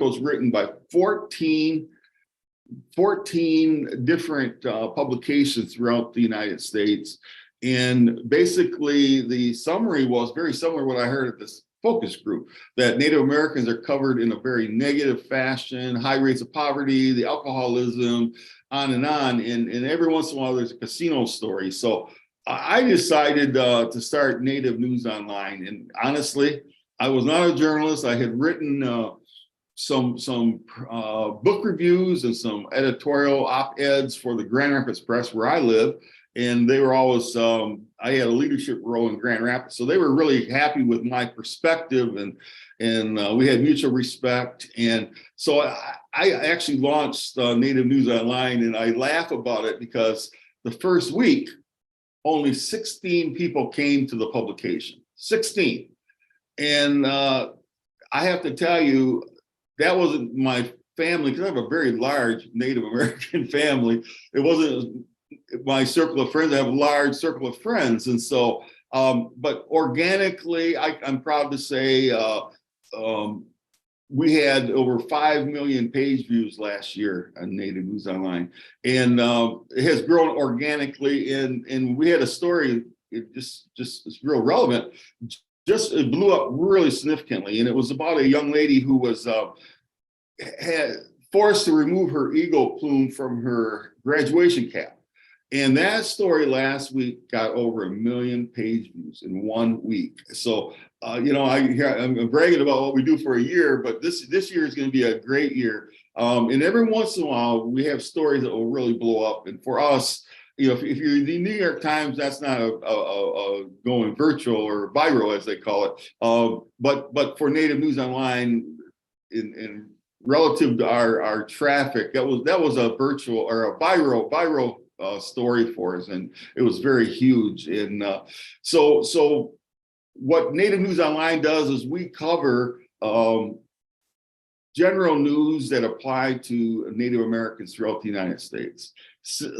was written by 14 different publications throughout the United States. And basically the summary was very similar to what I heard at this focus group, that Native Americans are covered in a very negative fashion, high rates of poverty, the alcoholism, on. And every once in a while there's a casino story. So I decided to start Native News Online. And honestly, I was not a journalist. I had written some book reviews and some editorial op-eds for the Grand Rapids Press where I live. And they were always, I had a leadership role in Grand Rapids. So they were really happy with my perspective, and we had mutual respect. And so I actually launched Native News Online, and I laugh about it because the first week, only 16 people came to the publication, 16. And I have to tell you, that wasn't my family, because I have a very large Native American family. It wasn't my circle of friends. I have a large circle of friends. And so, but organically, I'm proud to say we had over 5 million page views last year on Native News Online. And it has grown organically. And we had a story, it just it's real relevant. It blew up really significantly. And it was about a young lady who was had forced to remove her eagle plume from her graduation cap. And that story last week got over 1 million page views in 1 week. So, you know, I'm bragging about what we do for a year, but this year is going to be a great year. And every once in a while, we have stories that will really blow up. And for us, you know, if you're the New York Times, that's not a going virtual or viral, as they call it. But for Native News Online, in relative to our traffic, that was a virtual or a viral story for us, and it was very huge. And so what Native News Online does is we cover general news that apply to Native Americans throughout the United States.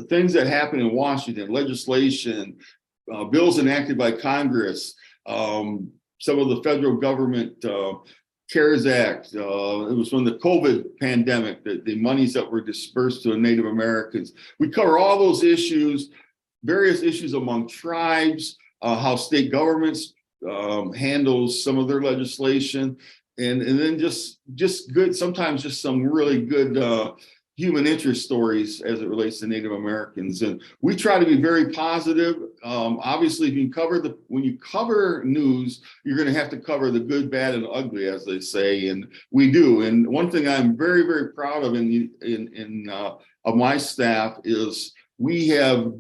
Things that happen in Washington, legislation, bills enacted by Congress, some of the federal government CARES Act, it was from the COVID pandemic, the monies that were dispersed to Native Americans. We cover all those issues, various issues among tribes, how state governments handles some of their legislation, and then just good, sometimes just some really good human interest stories as it relates to Native Americans. And we try to be very positive. Obviously, when you cover news, you're going to have to cover the good, bad, and ugly, as they say, and we do. And one thing I'm very, very proud of of my staff is we have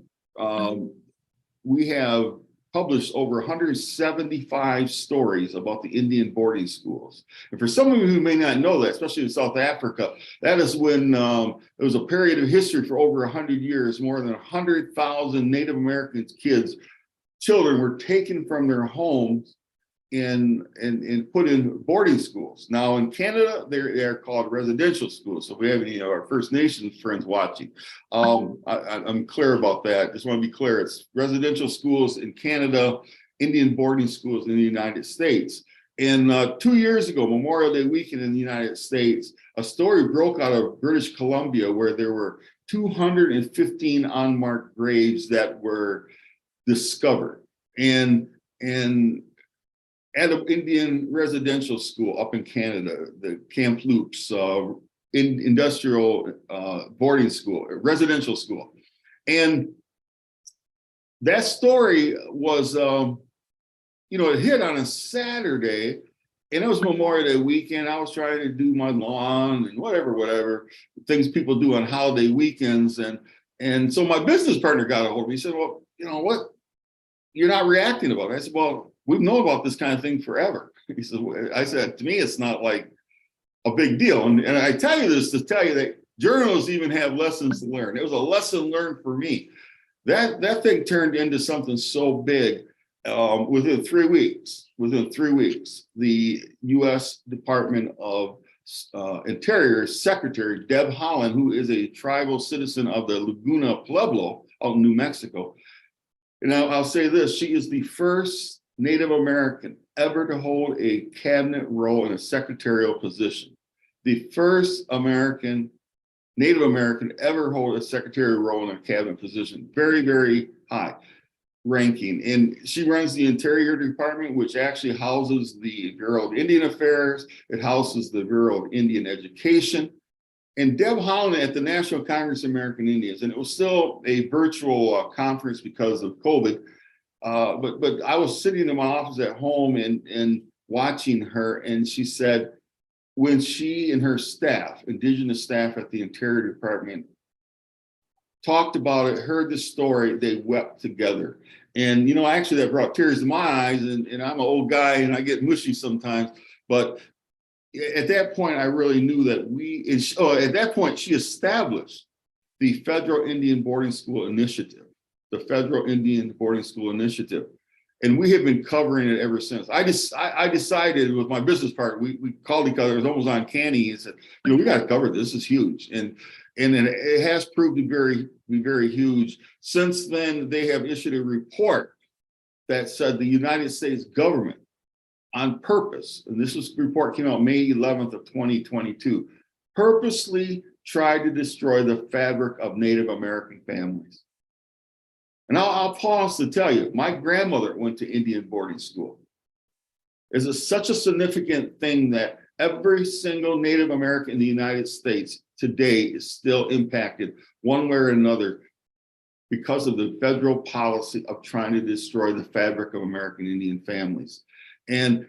published over 175 stories about the Indian boarding schools. And for some of you who may not know that, especially in South Africa, that is when there was a period of history for over 100 years, more than 100,000 Native American children were taken from their homes and put in boarding schools. Now in Canada, they're called residential schools. So if we have any of our First Nations friends watching, I'm clear about that. Just want to be clear. It's residential schools in Canada, Indian boarding schools in the United States. And 2 years ago, Memorial Day weekend in the United States, a story broke out of British Columbia where there were 215 unmarked graves that were discovered. And at an Indian residential school up in Canada, the Kamloops industrial boarding school, residential school. And that story was, it hit on a Saturday, and it was Memorial Day weekend. I was trying to do my lawn and whatever things people do on holiday weekends. And so my business partner got a hold of me. He said, well, you know what? You're not reacting about it. I said, well, we've known about this kind of thing forever. He said, I said, to me, it's not like a big deal. And I tell you this to tell you that journalists even have lessons to learn. It was a lesson learned for me. That thing turned into something so big. Within 3 weeks, the U.S. Department of Interior Secretary Deb Haaland, who is a tribal citizen of the Laguna Pueblo out in New Mexico, and I'll say this, she is the first Native American ever to hold a cabinet role in a secretarial position. the first Native American ever hold a secretarial role in a cabinet position. Very, very high ranking. And she runs the Interior Department, which actually houses the Bureau of Indian Affairs. It houses the Bureau of Indian Education. And Deb Haaland at the National Congress of American Indians, and it was still a virtual conference because of COVID. But I was sitting in my office at home and watching her, and she said, when she and her staff, Indigenous staff at the Interior Department, talked about it, heard the story, they wept together. And, actually that brought tears to my eyes, and I'm an old guy and I get mushy sometimes, but at that point, I really knew that at that point, she established the Federal Indian Boarding School Initiative, the Federal Indian Boarding School Initiative. And we have been covering it ever since. I decided with my business partner, we called each other, it was almost uncanny, and said, we got to cover this. This is huge. And it has proved to be very huge. Since then, they have issued a report that said the United States government, on purpose, and this report came out May 11th of 2022, purposely tried to destroy the fabric of Native American families. And I'll pause to tell you, my grandmother went to Indian boarding school. It's such a significant thing that every single Native American in the United States today is still impacted one way or another because of the federal policy of trying to destroy the fabric of American Indian families. And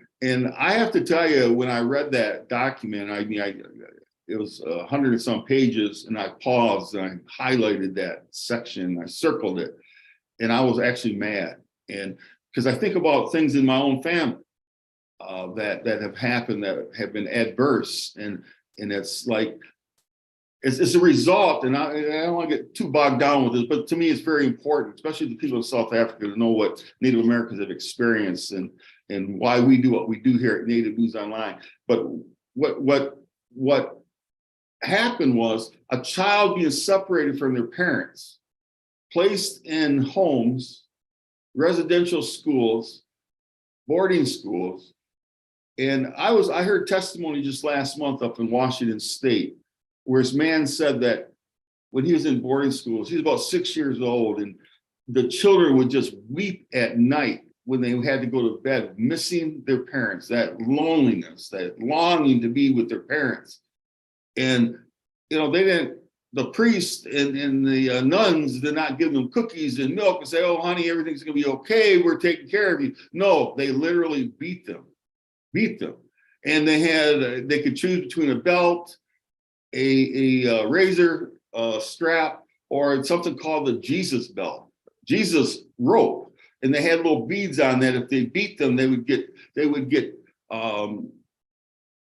I have to tell you, when I read that document, it was 100 and some pages, and I paused and I highlighted that section, I circled it, and I was actually mad. And because I think about things in my own family that have happened that have been adverse, and it's like, it's a result, and I don't want to get too bogged down with this, but to me it's very important, especially the people in South Africa, to know what Native Americans have experienced and why we do what we do here at Native News Online. But what happened was a child being separated from their parents, placed in homes, residential schools, boarding schools. And I heard testimony just last month up in Washington State, where this man said that when he was in boarding schools, he was about 6 years old, and the children would just weep at night when they had to go to bed, missing their parents, that loneliness, that longing to be with their parents. And, the priest and the nuns did not give them cookies and milk and say, oh, honey, everything's gonna be okay, we're taking care of you. No, they literally beat them. And they could choose between a belt, a razor strap, or something called the Jesus belt, Jesus rope. And they had little beads on that. If they beat them, they would get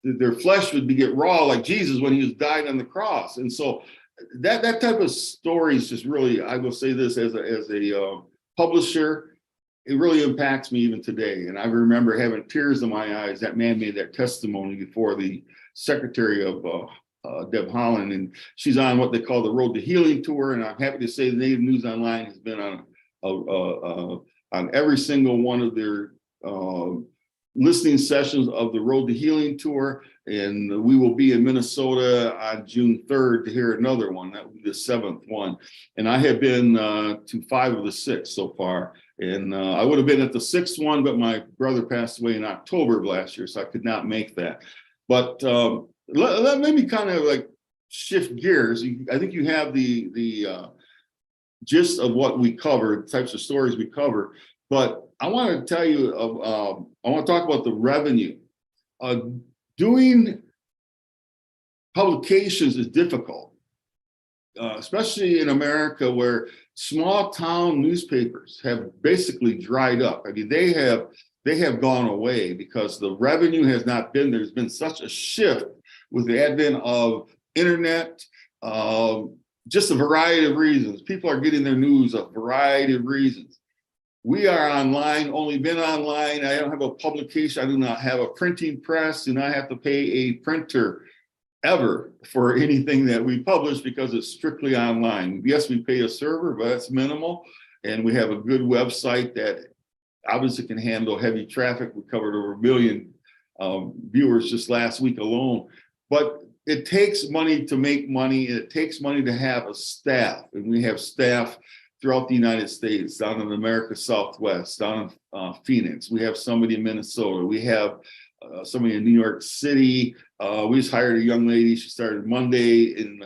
their flesh would get raw like Jesus when he was dying on the cross. And so that type of story is just really, I will say this as a publisher, it really impacts me even today. And I remember having tears in my eyes. That man made that testimony before the secretary of Deb Haaland, and she's on what they call the Road to Healing tour. And I'm happy to say the Native News Online has been on every single one of their listening sessions of the Road to Healing tour. And we will be in Minnesota on June 3rd to hear another one. That will be the 7th one. And I have been to 5 of the 6 so far. And I would have been at the 6th one, but my brother passed away in October of last year, so I could not make that. But let me kind of like shift gears. I think you have the gist of what we cover, the types of stories we cover. But I want to tell you, I want to talk about the revenue. Doing publications is difficult, especially in America, where small town newspapers have basically dried up. I mean, they have gone away because the revenue has not been there. There's been such a shift with the advent of internet, just a variety of reasons. People are getting their news a variety of reasons. We are online, only been online. I don't have a publication. I do not have a printing press. Do not have to pay a printer ever for anything that we publish because it's strictly online. Yes, we pay a server, but that's minimal. And we have a good website that obviously can handle heavy traffic. We covered over 1 million viewers just last week alone. But it takes money to make money, and it takes money to have a staff. And we have staff throughout the United States, down in America Southwest, down in Phoenix. We have somebody in Minnesota. We have somebody in New York City. We just hired a young lady. She started Monday in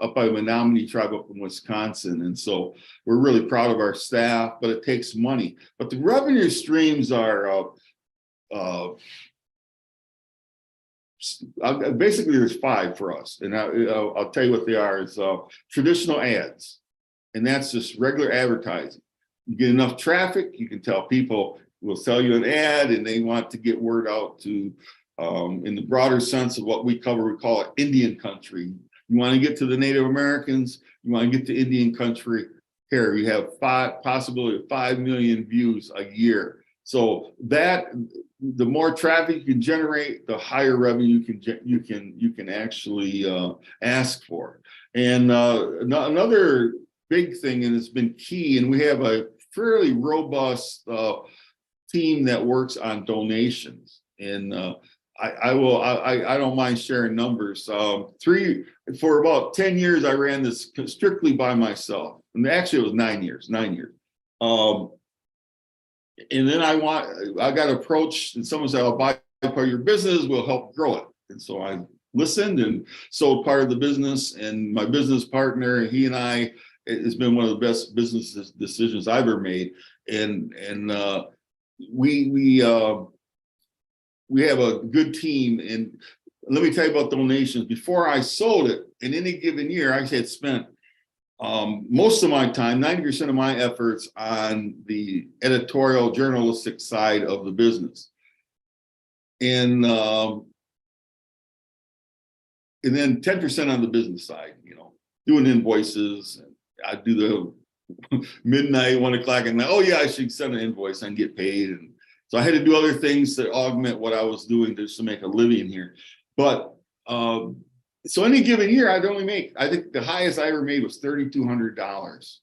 up by the Menominee tribe up in Wisconsin. And so we're really proud of our staff, but it takes money. But the revenue streams are basically there's 5 for us. And I'll tell you what they are. It's traditional ads. And that's just regular advertising. You get enough traffic, you can tell people, will sell you an ad, and they want to get word out to, in the broader sense of what we cover, we call it Indian country. You want to get to the Native Americans, you want to get to Indian country. Here, you have possibility of 5 million views a year. So that, the more traffic you can generate, the higher revenue you can actually ask for. And another big thing, and it's been key, and we have a fairly robust team that works on donations. And I don't mind sharing numbers. For about 10 years, I ran this strictly by myself. And actually it was 9 years. And then I got approached, and someone said, I'll buy part of your business, we'll help grow it. And so I listened and sold part of the business, and my business partner, he and I, it's been one of the best business decisions I've ever made. And we have a good team. And let me tell you about donations. Before I sold it, in any given year, I had spent most of my time, 90% of my efforts, on the editorial journalistic side of the business. And then 10% on the business side, doing invoices. And I do the midnight, 1 o'clock at night. Oh yeah, I should send an invoice and get paid. And so I had to do other things to augment what I was doing just to make a living here. But so any given year, I'd only make, I think the highest I ever made was $3,200.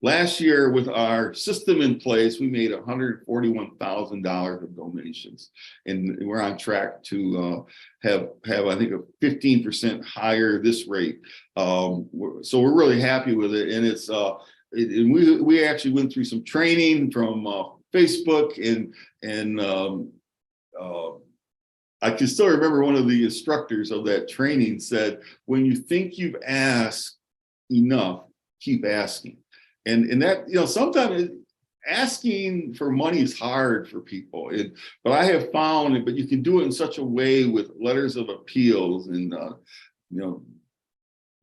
Last year, with our system in place, we made $141,000 of donations, and we're on track to have I think a 15% higher this rate. So we're really happy with it, and it's and we actually went through some training from Facebook, and I can still remember one of the instructors of that training said, when you think you've asked enough, keep asking. And that, sometimes asking for money is hard for people. But I have found it, but you can do it in such a way with letters of appeals and,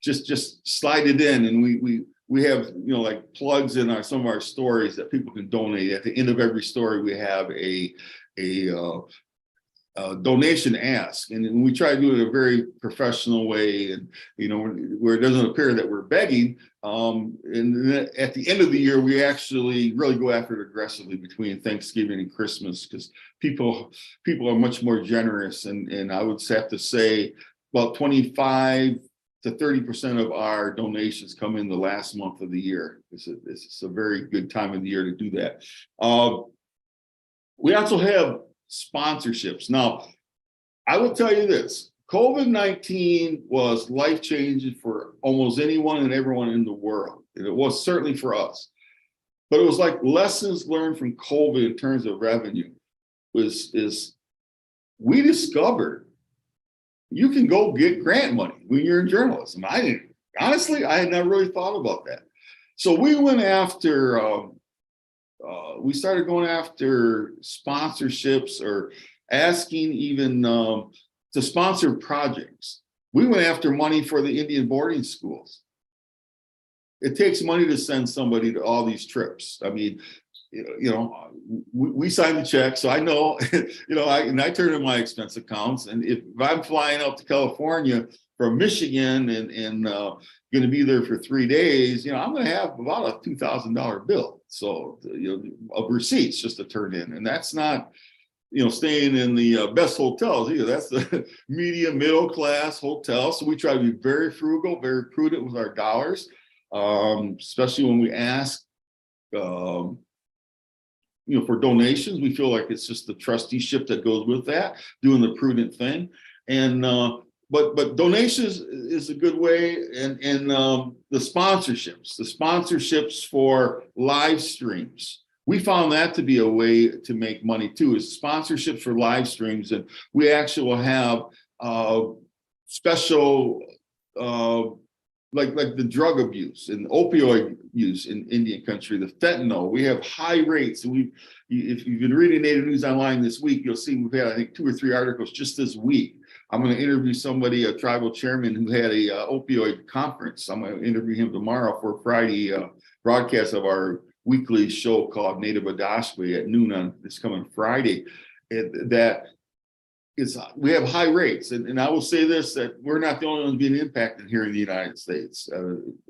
just slide it in. And we have, like plugs in some of our stories that people can donate. At the end of every story, we have a donation ask, and we try to do it in a very professional way, and where it doesn't appear that we're begging. And at the end of the year, we actually really go after it aggressively between Thanksgiving and Christmas, because people are much more generous, and I would have to say about 25 to 30% of our donations come in the last month of the year. It's a very good time of the year to do that. We also have sponsorships. Now, I will tell you this, COVID-19 was life-changing for almost anyone and everyone in the world. And it was certainly for us. But it was like lessons learned from COVID in terms of revenue is we discovered you can go get grant money when you're in journalism. Honestly, I had never really thought about that. So we went after we started going after sponsorships, or asking even to sponsor projects. We went after money for the Indian boarding schools. It takes money to send somebody to all these trips. I mean, we signed the check, so I know, I turn in my expense accounts. And if I'm flying out to California from Michigan and going to be there for 3 days, I'm going to have about a $2,000 bill. So, of receipts just to turn in. And that's not, staying in the best hotels either. That's the medium middle class hotel. So we try to be very frugal, very prudent with our dollars, especially when we ask, for donations. We feel like it's just the trusteeship that goes with that, doing the prudent thing. And but donations is a good way, and the sponsorships for live streams. We found that to be a way to make money too, is sponsorships for live streams, and we actually will have special like the drug abuse and opioid use in Indian country, the fentanyl. We have high rates, and if you've been reading Native News Online this week, you'll see we've had, I think, 2 or 3 articles just this week. I'm going to interview somebody, a tribal chairman who had a opioid conference. I'm going to interview him tomorrow for a Friday broadcast of our weekly show called Native Adashwe at noon on this coming Friday. We have high rates, and I will say this, that we're not the only ones being impacted here in the United States.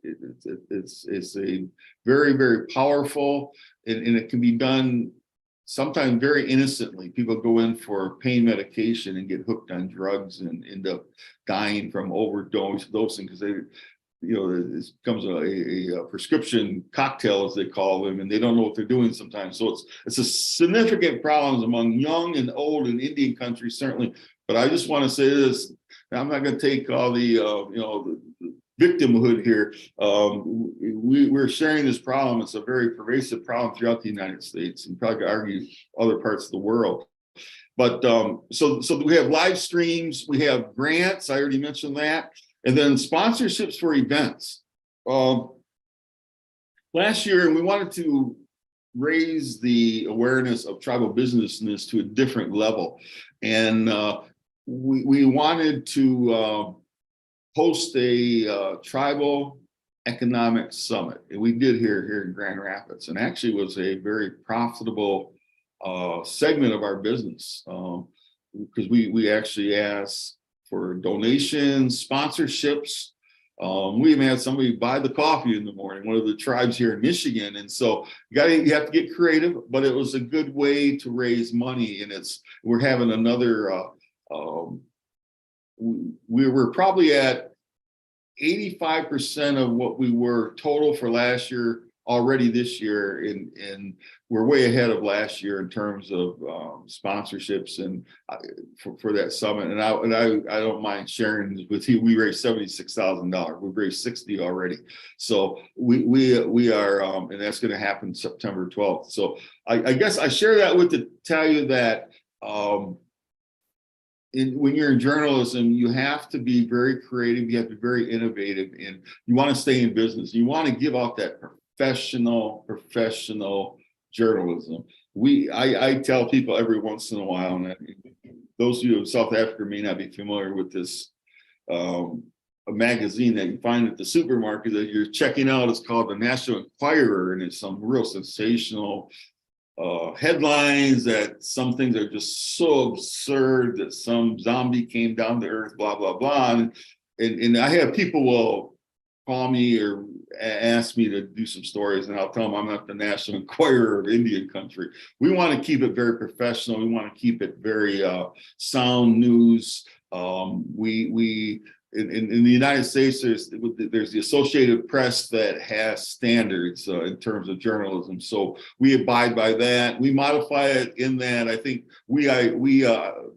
It's a very, very powerful, and it can be done sometimes very innocently. People go in for pain medication and get hooked on drugs and end up dying from overdosing because they, it becomes a prescription cocktail, as they call them, and they don't know what they're doing sometimes. So it's a significant problem among young and old in Indian country, certainly. But I just want to say this: I'm not going to take all the the victimhood here. We're sharing this problem. It's a very pervasive problem throughout the United States, and probably could argue other parts of the world. But so we have live streams, we have grants. I already mentioned that. And then sponsorships for events. Last year, we wanted to raise the awareness of tribal business to a different level. And we wanted to host a tribal economic summit. And we did here in Grand Rapids. And actually was a very profitable segment of our business, because we actually asked for donations, sponsorships. We even had somebody buy the coffee in the morning, one of the tribes here in Michigan. And so you have to get creative, but it was a good way to raise money. And we're having another, we were probably at 85% of what we were total for last year already this year, and we're way ahead of last year in terms of sponsorships and for that summit. And I don't mind sharing with you. We raised $76,000. We've raised 60 already. So we are, and that's going to happen September 12th. So I guess I share that to tell you that when you're in journalism, you have to be very creative. You have to be very innovative, and you want to stay in business. You want to give out that professional journalism. I tell people every once in a while, and those of you in South Africa may not be familiar with this, a magazine that you find at the supermarket that you're checking out. It's called the National Enquirer, and it's some real sensational headlines that some things are just so absurd that some zombie came down to earth, blah, blah, blah. And I have people will call me or ask me to do some stories, and I'll tell them I'm not the National Enquirer of Indian country. We want to keep it very professional. We want to keep it very sound news. In the United States, there's the Associated Press that has standards in terms of journalism. So we abide by that. We modify it in that I think we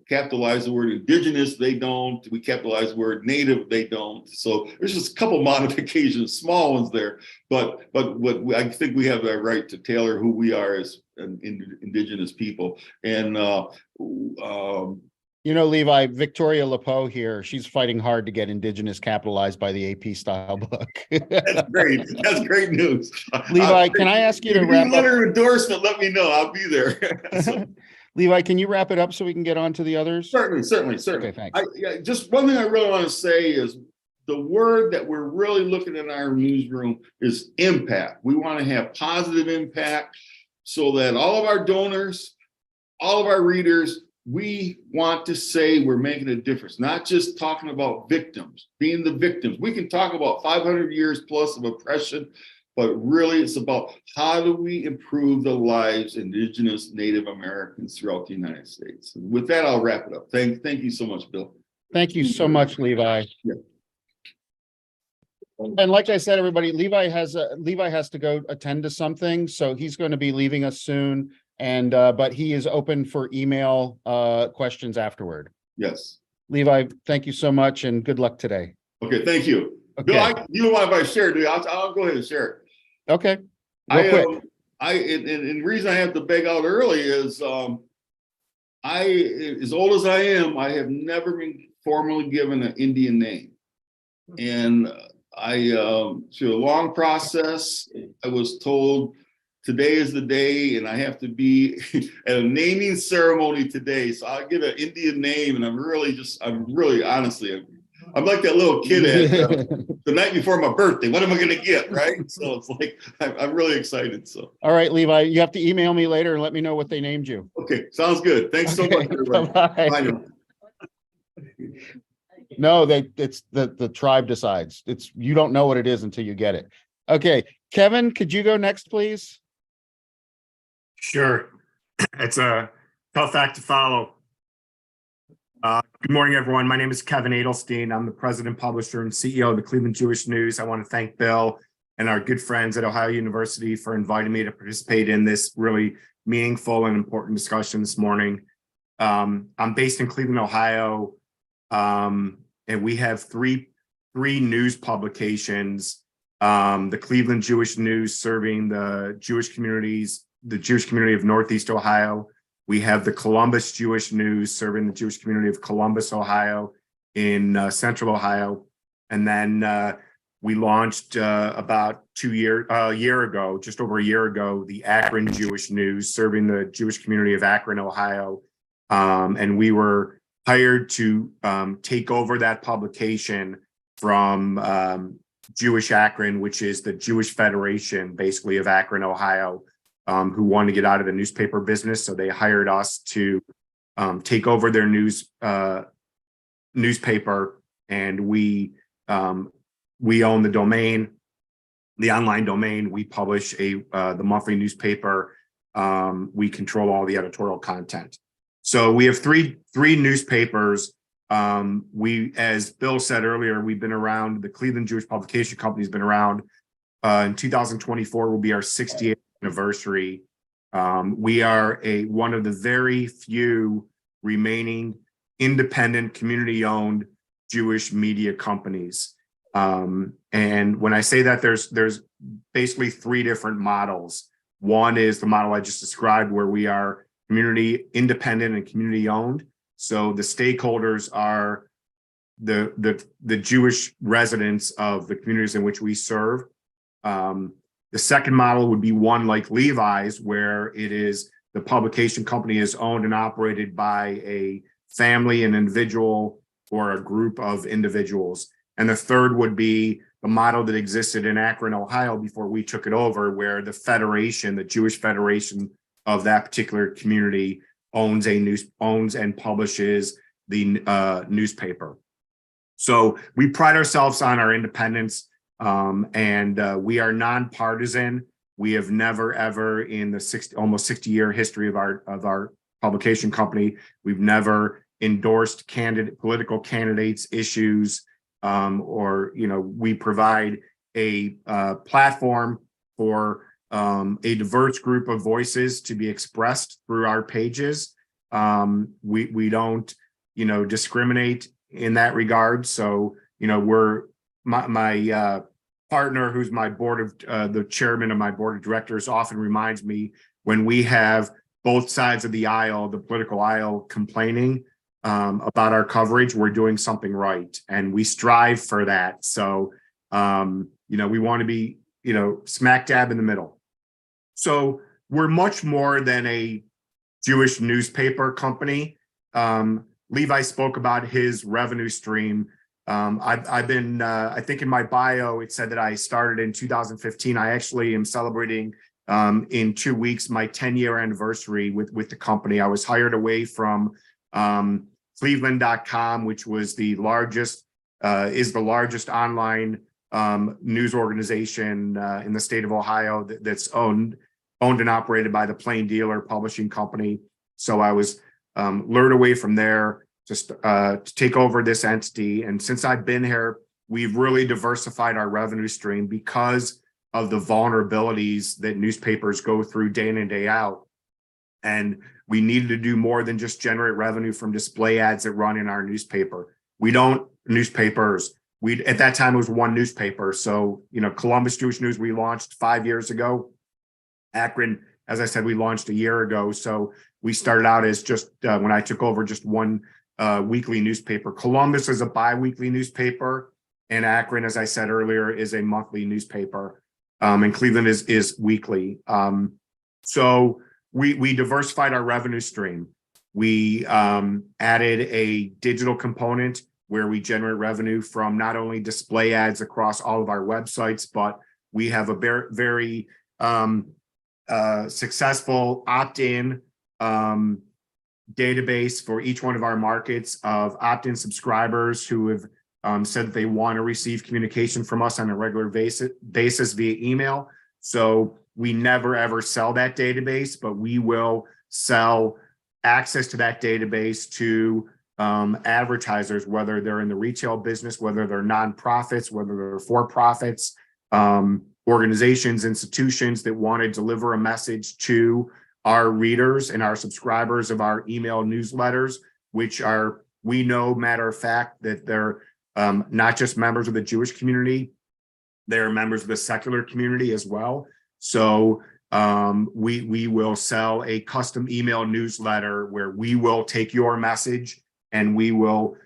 capitalize the word indigenous, they don't. We capitalize the word native, they don't. So there's just a couple modifications, small ones there. But what I think we have the right to tailor who we are as an indigenous people. And Levi, Victoria Lepeau here, she's fighting hard to get Indigenous capitalized by the AP style book. That's great. That's great news. Levi, can I ask you to wrap up? Letter endorsement, let me know. I'll be there. So, Levi, can you wrap it up so we can get on to the others? Certainly. Okay, thanks. Just one thing I really want to say is the word that we're really looking at in our newsroom is impact. We want to have positive impact so that all of our donors, all of our readers, we want to say we're making a difference, not just talking about victims, being the victims. We can talk about 500 years plus of oppression, but really it's about how do we improve the lives of Indigenous Native Americans throughout the United States. And with that, I'll wrap it up. Thank you so much, Bill. Thank you so much, Levi. Yeah. And like I said, everybody, Levi has to go attend to something, so he's going to be leaving us soon. And but he is open for email questions afterward. Yes. Levi, thank you so much and good luck today. Okay, thank you. Okay. Bill, you don't mind if I share, do you? I'll go ahead and share it. Okay. Real quick. And the reason I have to beg out early is as old as I am, I have never been formally given an Indian name. And through a long process, I was told today is the day and I have to be at a naming ceremony today. So I get an Indian name and I'm really honestly, I'm like that little kid at the night before my birthday. What am I going to get? Right. So it's like, I'm really excited. So. All right, Levi, you have to email me later and let me know what they named you. Okay. Sounds good. Thanks so much. Everybody. Bye now. No, it's the tribe decides. You don't know what it is until you get it. Okay. Kevin, could you go next, please? Sure. It's a tough act to follow. Good morning, everyone. My name is Kevin Adelstein. I'm the president, publisher, and CEO of the Cleveland Jewish News. I want to thank Bill and our good friends at Ohio University for inviting me to participate in this really meaningful and important discussion this morning. I'm based in Cleveland, Ohio, and we have three news publications. The Cleveland Jewish News serving the Jewish community of Northeast Ohio. We have the Columbus Jewish News serving the Jewish community of Columbus, Ohio, in Central Ohio. And then we launched about a year ago, just over a year ago, the Akron Jewish News serving the Jewish community of Akron, Ohio. And we were hired to take over that publication from Jewish Akron, which is the Jewish Federation, basically, of Akron, Ohio, who wanted to get out of the newspaper business. So they hired us to take over their newspaper, and we own the domain, the online domain. We publish the monthly newspaper. We control all the editorial content. So we have three newspapers. As Bill said earlier, we've been around. The Cleveland Jewish Publication Company has been around. In 2024 will be our 60th anniversary. We are one of the very few remaining independent, community-owned Jewish media companies. And when I say that, there's basically three different models. One is the model I just described, where we are community independent and community owned. So the stakeholders are the Jewish residents of the communities in which we serve. The second model would be one like Levi's, where it is the publication company is owned and operated by a family, an individual, or a group of individuals. And the third would be the model that existed in Akron, Ohio, before we took it over, where the federation, the Jewish Federation of that particular community, owns and publishes the newspaper. So we pride ourselves on our independence, and we are nonpartisan. We have never ever in the almost 60-year history of our publication company, we've never endorsed political candidates' issues, or we provide a platform for a diverse group of voices to be expressed through our pages. We don't, discriminate in that regard. So, we're my partner, who's my the chairman of my board of directors, often reminds me, when we have both sides of the aisle, the political aisle, complaining about our coverage, we're doing something right, and we strive for that. So, we want to be, smack dab in the middle. So we're much more than a Jewish newspaper company. Levi spoke about his revenue stream. I've been, I think in my bio, it said that I started in 2015. I actually am celebrating in 2 weeks my 10-year anniversary with the company. I was hired away from Cleveland.com, which was is the largest online news organization in the state of Ohio that's owned and operated by the Plain Dealer Publishing Company. So I was lured away from there to take over this entity. And since I've been here, we've really diversified our revenue stream because of the vulnerabilities that newspapers go through day in and day out. And we needed to do more than just generate revenue from display ads that run in our newspaper. We don't newspapers. We at that time it was one newspaper. So, you know, Columbus Jewish News we launched 5 years ago. Akron, as I said, we launched a year ago. So we started out as just when I took over, just one weekly newspaper. Columbus is a bi-weekly newspaper, and Akron, as I said earlier, is a monthly newspaper. And Cleveland is weekly. So we diversified our revenue stream. We added a digital component where we generate revenue from not only display ads across all of our websites, but we have a very successful opt-in database for each one of our markets of opt-in subscribers who have said that they want to receive communication from us on a regular basis via email. So we never ever sell that database, but we will sell access to that database to advertisers, whether they're in the retail business, whether they're nonprofits, whether they're for-profits, organizations, institutions that want to deliver a message to our readers and our subscribers of our email newsletters, which are, we know, matter of fact, that they're not just members of the Jewish community, they're members of the secular community as well. So we will sell a custom email newsletter where we will take your message and we will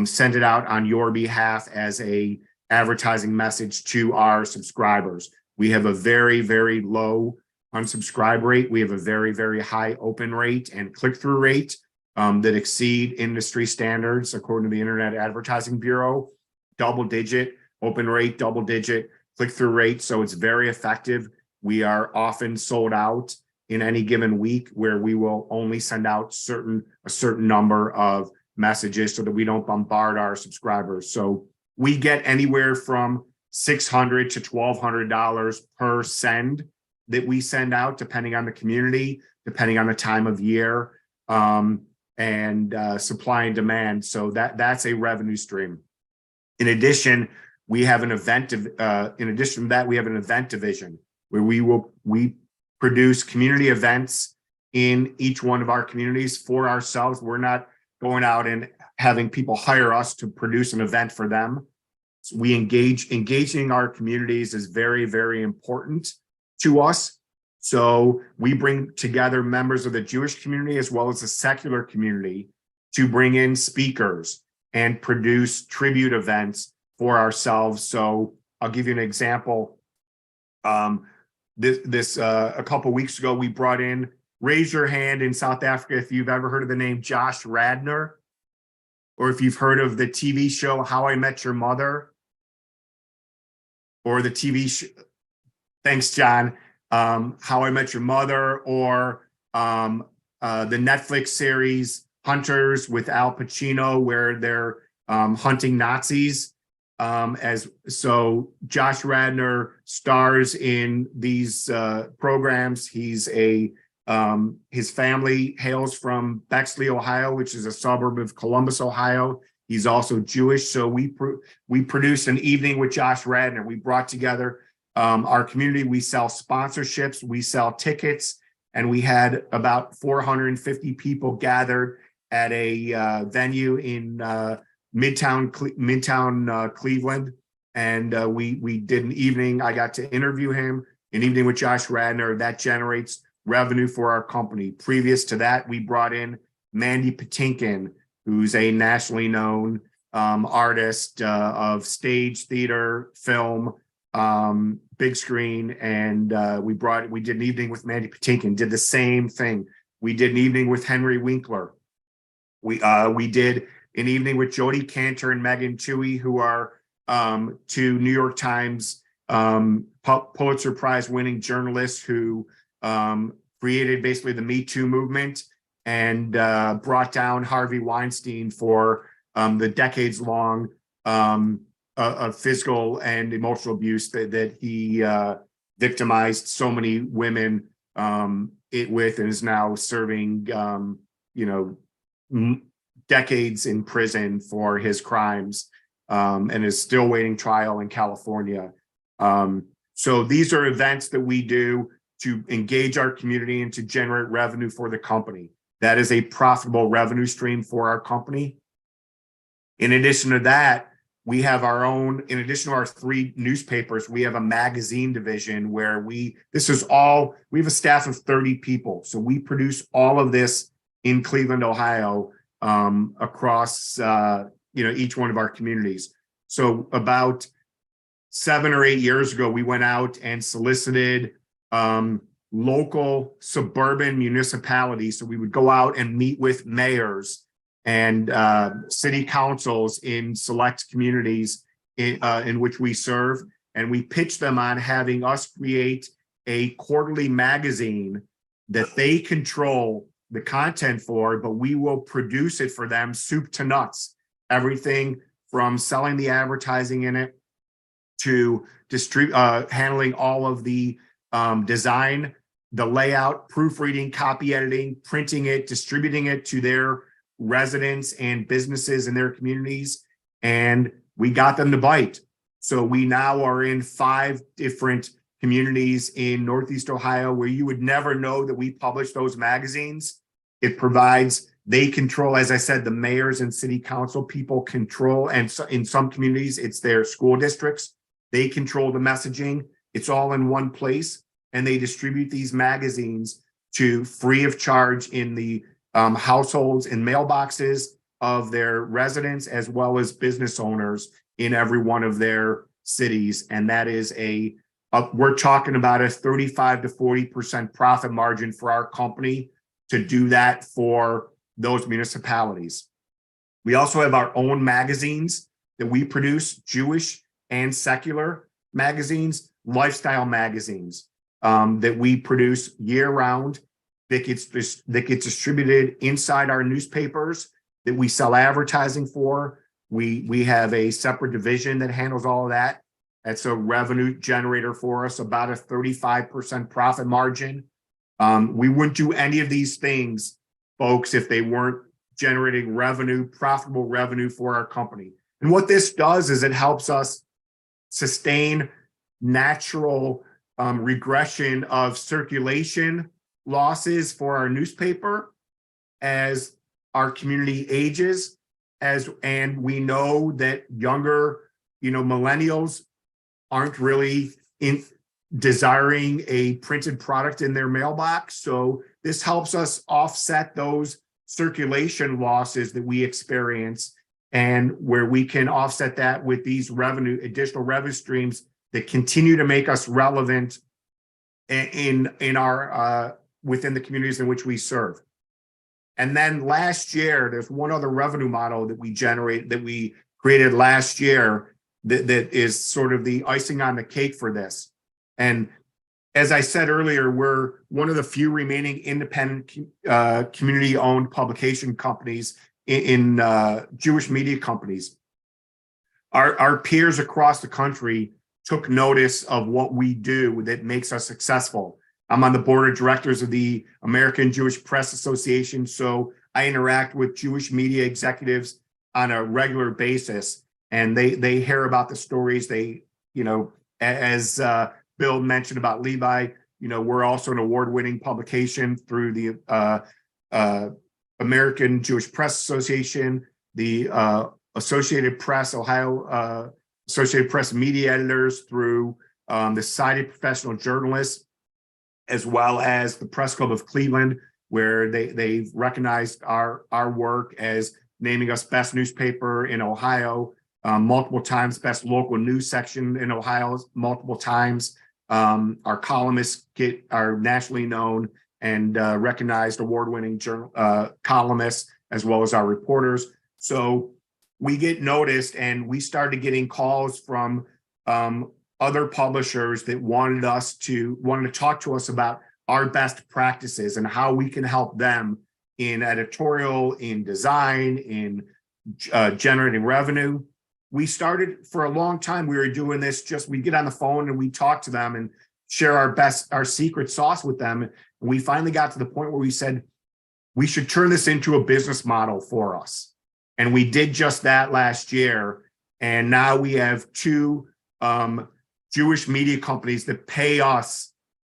send it out on your behalf as a advertising message to our subscribers. We have a very, very low unsubscribe rate. We have a very, very high open rate and click-through rate that exceed industry standards according to the Internet Advertising Bureau. Double-digit open rate, double-digit click-through rate. So it's very effective. We are often sold out in any given week where we will only send out a certain number of messages so that we don't bombard our subscribers. So we get anywhere from $600 to $1,200 per send that we send out, depending on the community, depending on the time of year, and supply and demand. So that's a revenue stream. In addition, we have an event. In addition to that, we have an event division where we produce community events in each one of our communities for ourselves. We're not going out and having people hire us to produce an event for them. So we engaging our communities is very, very important to us. So we bring together members of the Jewish community as well as the secular community to bring in speakers and produce tribute events for ourselves. So I'll give you an example. A couple weeks ago, we brought in, raise your hand in South Africa if you've ever heard of the name Josh Radnor, or if you've heard of the TV show How I Met Your Mother, or the TV show, thanks, John, How I Met Your Mother, or the Netflix series Hunters with Al Pacino, where they're hunting Nazis. So Josh Radnor stars in these programs. He's his family hails from Bexley, Ohio, which is a suburb of Columbus, Ohio. He's also Jewish. So we produced an evening with Josh Radnor. We brought together our community. We sell sponsorships, we sell tickets, and we had about 450 people gathered at a venue in Midtown Cleveland. And we did an evening. I got to interview him, an evening with Josh Radnor. That generates revenue for our company. Previous to that, we brought in Mandy Patinkin, who's a nationally known artist of stage, theater, film, big screen. And we did an evening with Mandy Patinkin, did the same thing. We did an evening with Henry Winkler. We did an evening with Jodi Kantor and Megan Twohey, who are two New York Times Pulitzer Prize winning journalists who created basically the Me Too movement and brought down Harvey Weinstein for the decades-long physical and emotional abuse that he victimized so many women with, and is now serving decades in prison for his crimes, and is still waiting trial in California. So these are events that we do to engage our community and to generate revenue for the company. That is a profitable revenue stream for our company. In addition to that, we have our own, in addition to our 3 newspapers, we have a magazine division where we have a staff of 30 people. So we produce all of this in Cleveland, Ohio, across, each one of our communities. So about 7 or 8 years ago, we went out and solicited local suburban municipalities. So we would go out and meet with mayors and city councils in select communities in which we serve. And we pitched them on having us create a quarterly magazine that they control the content for, but we will produce it for them soup to nuts. Everything from selling the advertising in it to handling all of the design, the layout, proofreading, copy editing, printing it, distributing it to their residents and businesses in their communities. And we got them to bite. So we now are in 5 different communities in Northeast Ohio where you would never know that we publish those magazines. They control, as I said, the mayors and city council people control, and so in some communities, it's their school districts. They control the messaging. It's all in one place, and they distribute these magazines to free of charge in the households and mailboxes of their residents, as well as business owners in every one of their cities. And that is we're talking about a 35 to 40% profit margin for our company to do that for those municipalities. We also have our own magazines that we produce, Jewish and secular magazines, lifestyle magazines that we produce year round, that gets distributed inside our newspapers, that we sell advertising for. We have a separate division that handles all of that. That's a revenue generator for us, about a 35% profit margin. We wouldn't do any of these things, folks, if they weren't generating revenue, profitable revenue for our company. And what this does is it helps us sustain natural regression of circulation losses for our newspaper as our community ages, and we know that younger, millennials aren't really desiring a printed product in their mailbox. So this helps us offset those circulation losses that we experience, and where we can offset that with these additional revenue streams that continue to make us relevant in our within the communities in which we serve. And then last year, there's one other revenue model that we created last year that is sort of the icing on the cake for this. And as I said earlier, we're one of the few remaining independent community-owned publication companies in Jewish media companies. Our peers across the country took notice of what we do that makes us successful. I'm on the board of directors of the American Jewish Press Association, so I interact with Jewish media executives on a regular basis, and they hear about the stories. As Bill mentioned about Levi, we're also an award-winning publication through the American Jewish Press Association, the Associated Press, Ohio Associated Press media editors, through the Society of Professional Journalists, as well as the Press Club of Cleveland, where they've recognized our work as naming us best newspaper in Ohio multiple times, best local news section in Ohio multiple times. Our columnists are nationally known and recognized award-winning columnists, as well as our reporters. So we get noticed, and we started getting calls from other publishers that wanted to talk to us about our best practices and how we can help them in editorial, in design, in generating revenue. We started for a long time. We were doing this we get on the phone and we talk to them and share our secret sauce with them. And we finally got to the point where we said, we should turn this into a business model for us. And we did just that last year. And now we have 2 Jewish media companies that pay us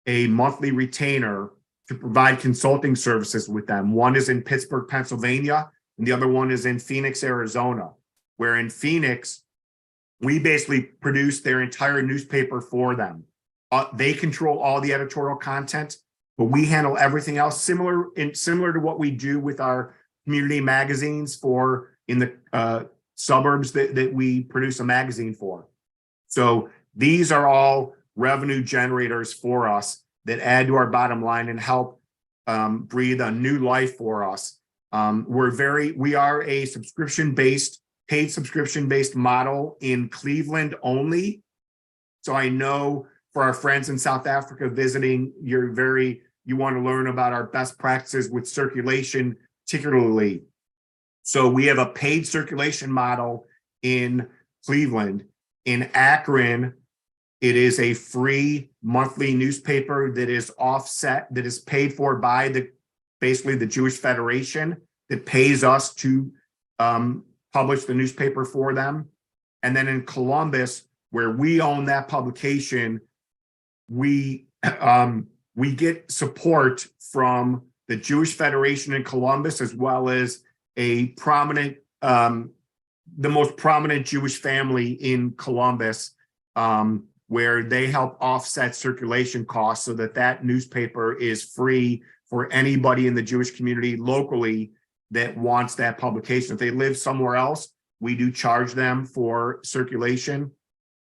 a monthly retainer to provide consulting services with them. One is in Pittsburgh, Pennsylvania, and the other one is in Phoenix, Arizona, where in Phoenix, we basically produce their entire newspaper for them. They control all the editorial content, but we handle everything else similar to what we do with our community magazines for in the suburbs that we produce a magazine for. So these are all revenue generators for us that add to our bottom line and help breathe a new life for us. We are a paid subscription-based model in Cleveland only. So I know for our friends in South Africa visiting, you want to learn about our best practices with circulation, particularly. So we have a paid circulation model in Cleveland. In Akron, it is a free monthly newspaper that is offset, that is paid for by basically the Jewish Federation that pays us to publish the newspaper for them. And then in Columbus, where we own that publication, we get support from the Jewish Federation in Columbus, as well as a prominent, the most prominent Jewish family in Columbus, where they help offset circulation costs so that newspaper is free for anybody in the Jewish community locally that wants that publication. If they live somewhere else, we do charge them for circulation.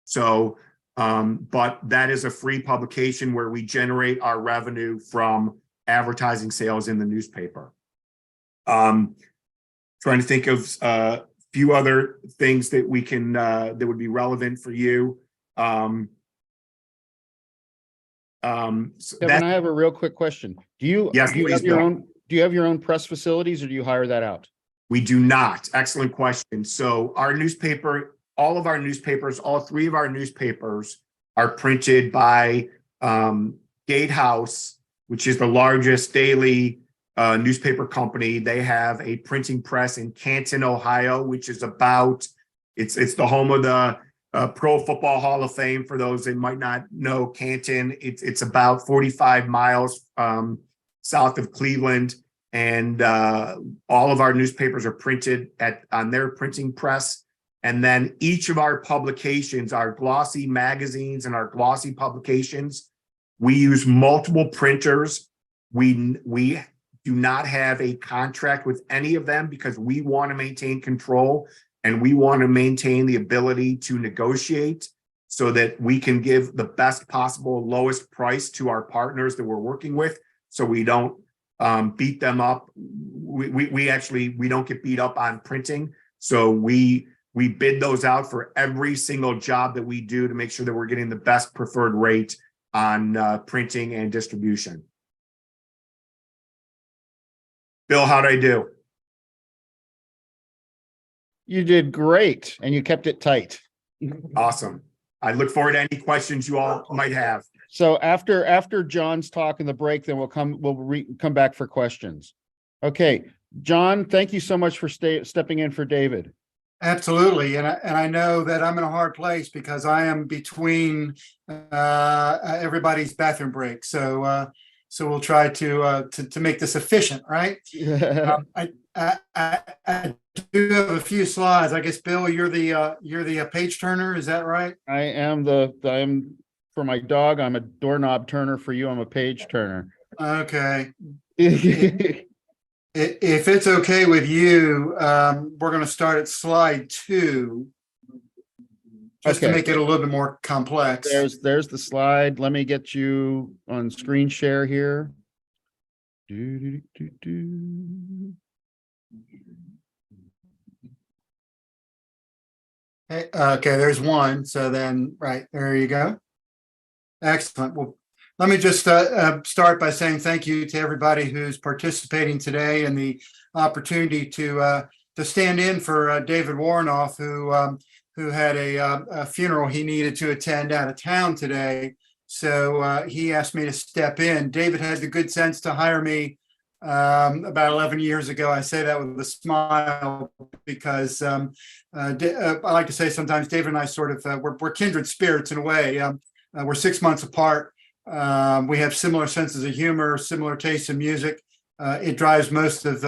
So, but that is a free publication where we generate our revenue from advertising sales in the newspaper. Trying to think of a few other things that we can, that would be relevant for you. Kevin, I have a real quick question. Do you have your own press facilities, or do you hire that out? We do not. Excellent question. So our newspaper, all three of our newspapers are printed by Gatehouse, which is the largest daily newspaper company. They have a printing press in Canton, Ohio, which is it's the home of the Pro Football Hall of Fame. For those that might not know Canton, it's about 45 miles south of Cleveland, and all of our newspapers are printed on their printing press. And then each of our publications, our glossy magazines and our glossy publications, we use multiple printers. We do not have a contract with any of them because we want to maintain control and we want to maintain the ability to negotiate so that we can give the best possible lowest price to our partners that we're working with. So we don't beat them up. We don't get beat up on printing. So we bid those out for every single job that we do to make sure that we're getting the best preferred rate on printing and distribution. Bill, how'd I do? You did great, and you kept it tight. Awesome. I look forward to any questions you all might have. So after John's talk in the break, then we'll come back for questions. Okay, John, thank you so much for stepping in for David. Absolutely, and I know that I'm in a hard place because I am between everybody's bathroom break. So we'll try to make this efficient, right? I do have a few slides. I guess, Bill, you're the page turner. Is that right? I am for my dog. I'm a doorknob turner. For you, I'm a page turner. Okay. If it's okay with you, we're going to start at slide 2, just to make it a little bit more complex. There's the slide. Let me get you on screen share here. Okay, there's one. So then, right, there you go. Excellent. Well, let me just start by saying thank you to everybody who's participating today and the opportunity to stand in for David Warnoff, who had a funeral he needed to attend out of town today. So he asked me to step in. David had the good sense to hire me about 11 years ago. I say that with a smile because I like to say sometimes David and I sort of we're kindred spirits in a way. We're 6 months apart. We have similar senses of humor, similar tastes in music. It drives most of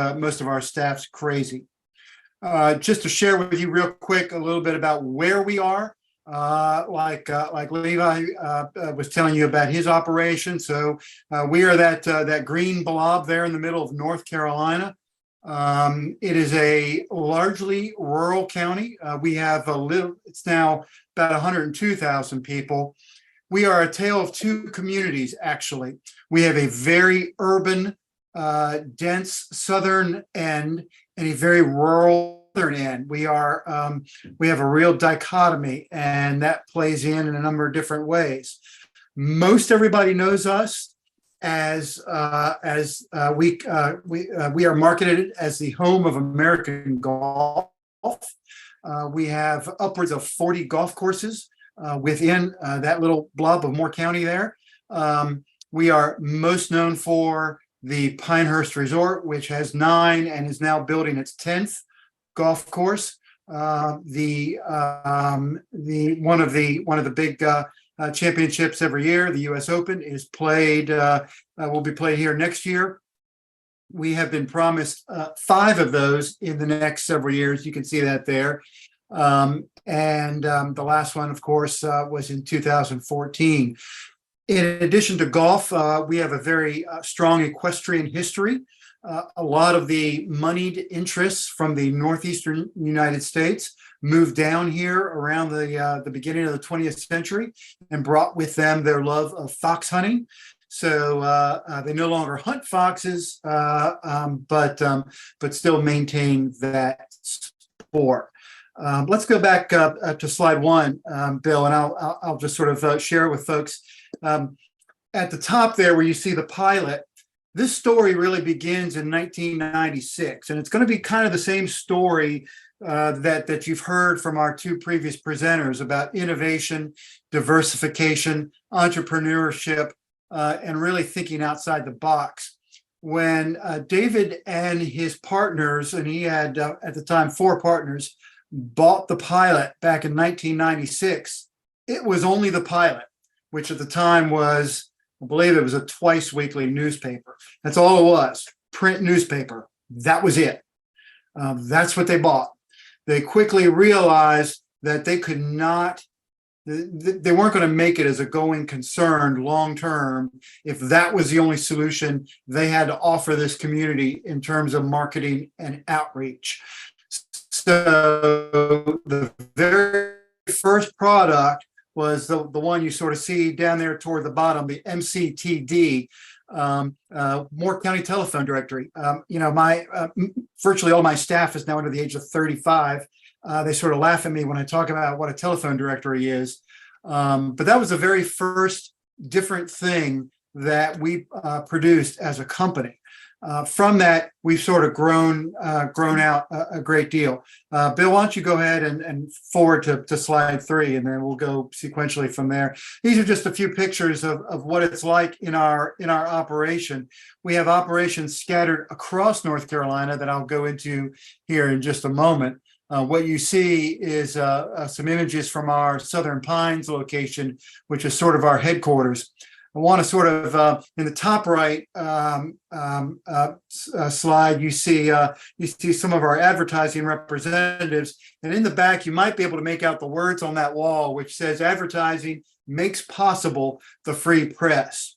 our staffs crazy. Just to share with you real quick a little bit about where we are. Like Levi was telling you about his operation. So we are that green blob there in the middle of North Carolina. It is a largely rural county. We have it's now about 102,000 people. We are a tale of two communities, actually. We have a very urban, dense southern end and a very rural northern end. We have a real dichotomy, and that plays in a number of different ways. Most everybody knows us as we are marketed as the home of American golf. We have upwards of 40 golf courses within that little blob of Moore County there. We are most known for the Pinehurst Resort, which has 9 and is now building its 10th golf course. The one of the big championships every year, the U.S. Open, is will be played here next year. We have been promised 5 of those in the next several years. You can see that there. The last one, of course, was in 2014. In addition to golf, we have a very strong equestrian history. A lot of the moneyed interests from the northeastern United States moved down here around the beginning of the 20th century and brought with them their love of fox hunting. So they no longer hunt foxes, but still maintain that sport. Let's go back to slide 1, Bill, and I'll just sort of share with folks. At the top there, where you see the pilot, this story really begins in 1996, and it's going to be kind of the same story that you've heard from our 2 previous presenters about innovation, diversification, entrepreneurship, and really thinking outside the box. When David and his partners, and he had at the time 4 partners, bought the pilot back in 1996, it was only the pilot, which at the time was, I believe it was a twice weekly newspaper. That's all it was, print newspaper. That was it. That's what they bought. They quickly realized that they could not, they weren't going to make it as a going concern long term if that was the only solution they had to offer this community in terms of marketing and outreach. So the very first product was the one you sort of see down there toward the bottom, the MCTD, Moore County Telephone Directory. My virtually all my staff is now under the age of 35. They sort of laugh at me when I talk about what a telephone directory is. But that was the very first different thing that we produced as a company. From that, we've sort of grown out a great deal. Bill, why don't you go ahead and forward to slide 3, and then we'll go sequentially from there. These are just a few pictures of what it's like in our operation. We have operations scattered across North Carolina that I'll go into here in just a moment. What you see is some images from our Southern Pines location, which is sort of our headquarters. I want to sort of in the top right slide, you see some of our advertising representatives, and in the back you might be able to make out the words on that wall, which says "Advertising makes possible the free press."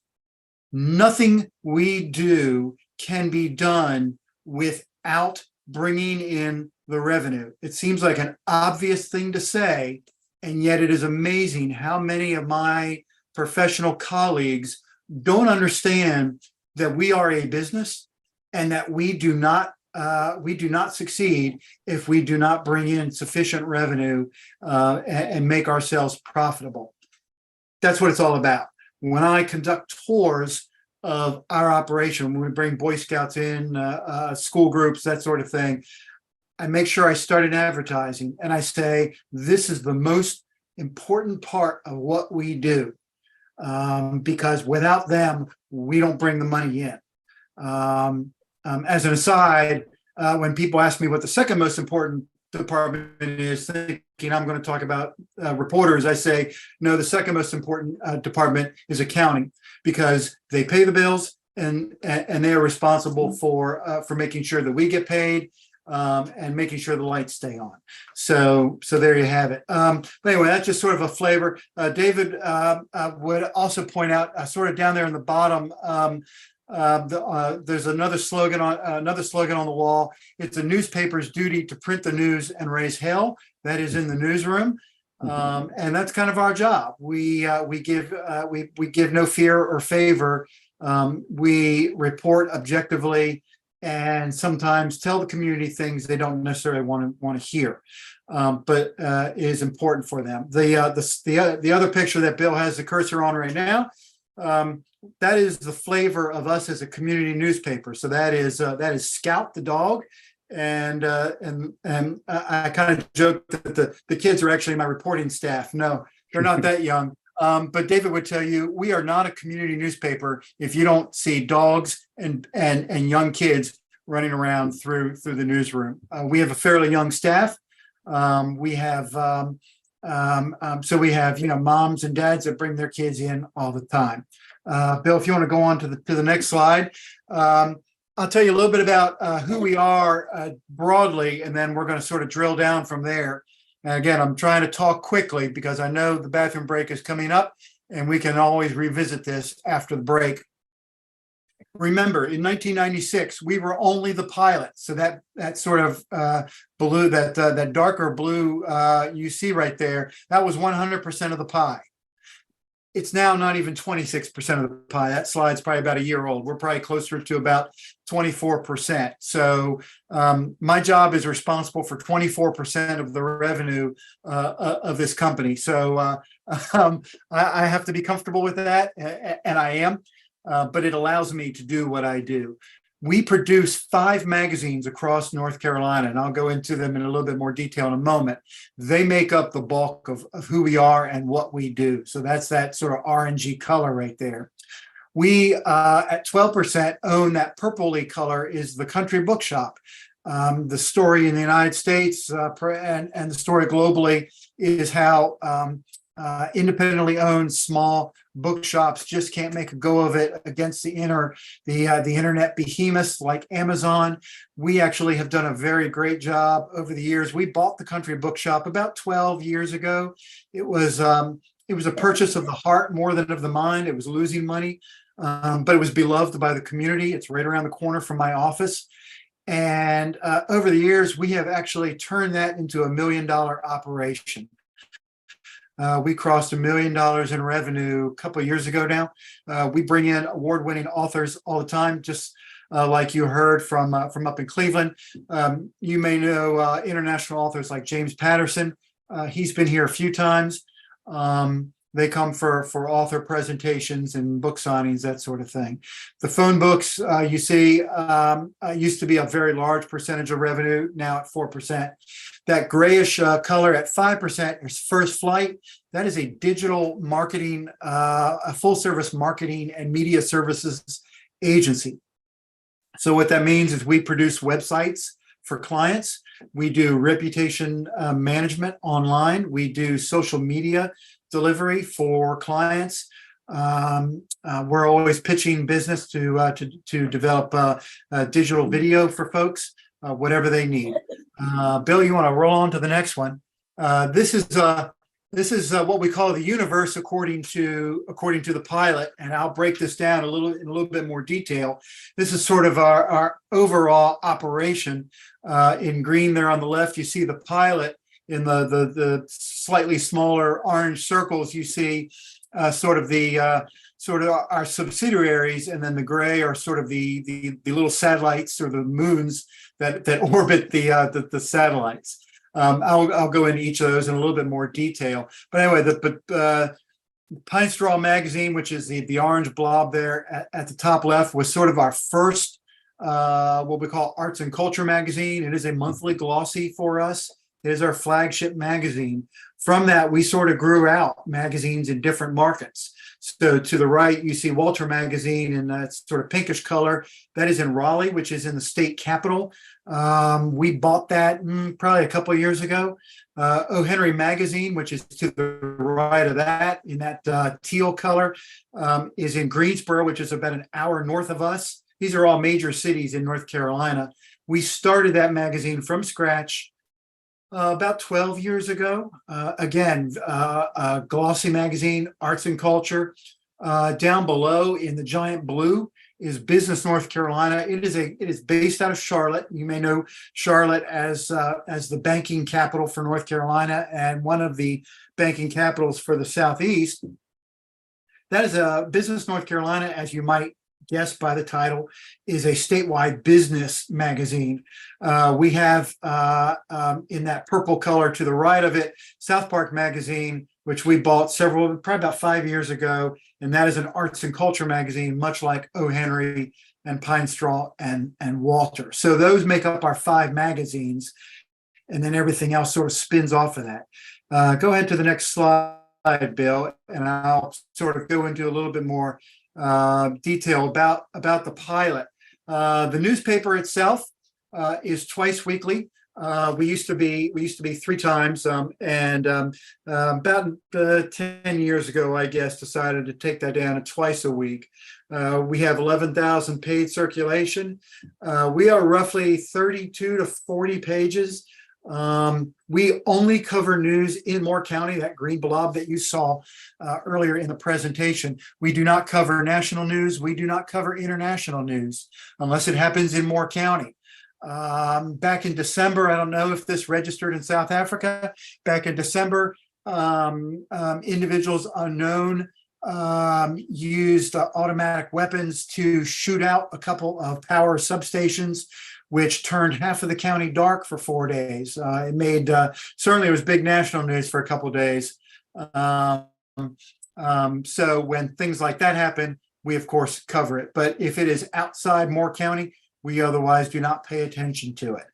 Nothing we do can be done without bringing in the revenue. It seems like an obvious thing to say, and yet it is amazing how many of my professional colleagues don't understand that we are a business and that we do not succeed if we do not bring in sufficient revenue and make ourselves profitable. That's what it's all about. When I conduct tours of our operation, when we bring Boy Scouts in, school groups, that sort of thing, I make sure I start in advertising and I say, this is the most important part of what we do. Because without them, we don't bring the money in. As an aside, when people ask me what the second most important department is thinking I'm going to talk about reporters, I say, no, the second most important department is accounting, because they pay the bills and they are responsible for making sure that we get paid and making sure the lights stay on. So there you have it. But anyway, that's just sort of a flavor. David would also point out sort of down there in the bottom, there's another slogan on the wall. It's a newspaper's duty to print the news and raise hell. That is in the newsroom, and that's kind of our job. We give no fear or favor. We report objectively, and sometimes tell the community things they don't necessarily want to hear, but is important for them. The other picture that Bill has the cursor on right now. That is the flavor of us as a community newspaper. So that is Scout the dog, and I kind of joke that the kids are actually my reporting staff. No, they're not that young. But David would tell you we are not a community newspaper if you don't see dogs and young kids running around through the newsroom. We have a fairly young staff. We have moms and dads that bring their kids in all the time. Bill, if you want to go on to the next slide, I'll tell you a little bit about who we are broadly, and then we're going to sort of drill down from there. And again, I'm trying to talk quickly because I know the bathroom break is coming up, and we can always revisit this after the break. Remember, in 1996, we were only the pilot. So that sort of blue, that darker blue you see right there, that was 100% of the pie. It's now not even 26% of the pie. That slide's probably about a year old. We're probably closer to about 24%. So my job is responsible for 24% of the revenue of this company. So I have to be comfortable with that, and I am, but it allows me to do what I do. We produce 5 magazines across North Carolina, and I'll go into them in a little bit more detail in a moment. They make up the bulk of who we are and what we do. So that's that sort of orangey color right there. We, at 12%, own that purpley color is the Country Bookshop. The story in the United States and the story globally is how independently owned small bookshops just can't make a go of it against the internet behemoths like Amazon. We actually have done a very great job over the years. We bought the Country Bookshop about 12 years ago. It was a purchase of the heart more than of the mind. It was losing money, but it was beloved by the community. It's right around the corner from my office. And over the years, we have actually turned that into $1 million operation. We crossed $1 million in revenue a couple of years ago now. We bring in award-winning authors all the time, just like you heard from up in Cleveland. You may know international authors like James Patterson. He's been here a few times. They come for author presentations and book signings, that sort of thing. The phone books you see used to be a very large percentage of revenue, now at 4%. That grayish color at 5% is First Flight. That is a digital marketing, a full service marketing and media services agency. So what that means is we produce websites for clients. We do reputation management online. We do social media delivery for clients. We're always pitching business to develop digital video for folks, whatever they need. Bill, you want to roll on to the next one? This is what we call the universe according to the pilot, and I'll break this down in a little bit more detail. This is sort of our overall operation. In green there on the left, you see the pilot. In the slightly smaller orange circles, you see sort of our subsidiaries, and then the gray are sort of the little satellites or the moons that orbit the satellites. I'll go into each of those in a little bit more detail. But anyway, the Pine Straw magazine, which is the orange blob there at the top left, was sort of our first what we call arts and culture magazine. It is a monthly glossy for us. It is our flagship magazine From that, we sort of grew out magazines in different markets. So to the right, you see Walter Magazine in that sort of pinkish color. That is in Raleigh, which is in the state capital. We bought that probably a couple of years ago. O. Henry Magazine, which is to the right of that, in that teal color, is in Greensboro, which is about an hour north of us. These are all major cities in North Carolina. We started that magazine from scratch about 12 years ago. Again, a glossy magazine, arts and culture. Down below in the giant blue is Business North Carolina. It is based out of Charlotte. You may know Charlotte as the banking capital for North Carolina and one of the banking capitals for the Southeast. That is a Business North Carolina, as you might guess by the title, is a statewide business magazine. We have in that purple color to the right of it, South Park Magazine, which we bought probably about 5 years ago. And that is an arts and culture magazine, much like O. Henry and Pine Straw and Walter. So those make up our 5 magazines. And then everything else sort of spins off of that. Go ahead to the next slide, Bill, and I'll sort of go into a little bit more detail about the pilot. The newspaper itself is twice weekly. We used to be 3 times, and about 10 years ago, I guess, decided to take that down to twice a week. We have 11,000 paid circulation. We are roughly 32 to 40 pages. We only cover news in Moore County, that green blob that you saw earlier in the presentation. We do not cover national news. We do not cover international news unless it happens in Moore County. Back in December, I don't know if this registered in South Africa. Back in December, individuals unknown used automatic weapons to shoot out a couple of power substations, which turned half of the county dark for 4 days. It made, certainly it was big national news for a couple of days. So when things like that happen, we of course cover it. But if it is outside Moore County, we otherwise do not pay attention to it.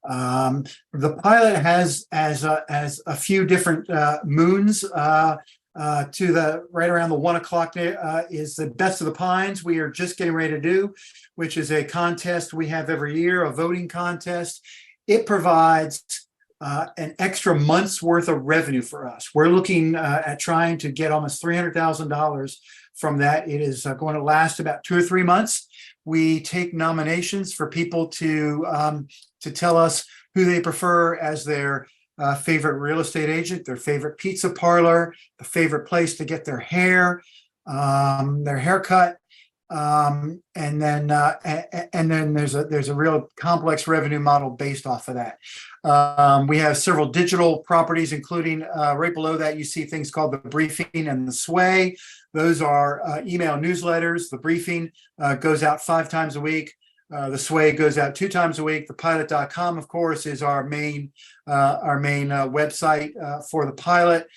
The pilot has a few different moons. To the right around the 1 o'clock is the Best of the Pines we are just getting ready to do, which is a contest we have every year, a voting contest. It provides an extra month's worth of revenue for us. We're looking at trying to get almost $300,000 from that. It is going to last about 2 or 3 months. We take nominations for people to tell us who they prefer as their favorite real estate agent, their favorite pizza parlor, the favorite place to get their haircut, and then there's a real complex revenue model based off of that. We have several digital properties, including right below that you see things called the Briefing and the Sway. Those are email newsletters. The Briefing goes out 5 times a week. The Sway goes out 2 times a week. The pilot.com, of course, is our main website for the pilot.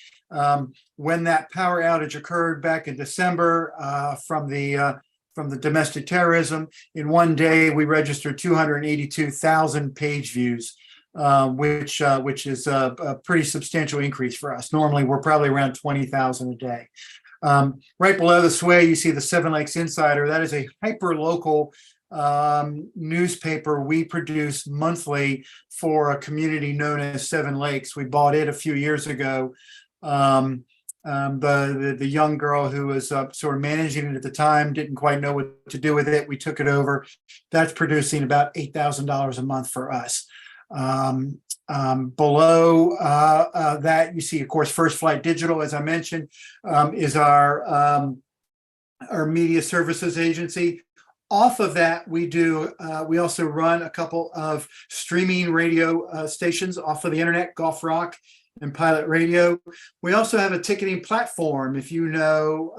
When that power outage occurred back in December from the domestic terrorism, in one day we registered 282,000 page views, which is a pretty substantial increase for us. Normally, we're probably around 20,000 a day. Right below the Sway, you see the Seven Lakes Insider. That is a hyper-local newspaper we produce monthly for a community known as Seven Lakes. We bought it a few years ago. The young girl who was sort of managing it at the time didn't quite know what to do with it. We took it over. That's producing about $8,000 a month for us. Below that, you see, of course, First Flight Digital, as I mentioned, is our media services agency. Off of that, we also run a couple of streaming radio stations off of the internet, Golf Rock and Pilot Radio. We also have a ticketing platform. If you know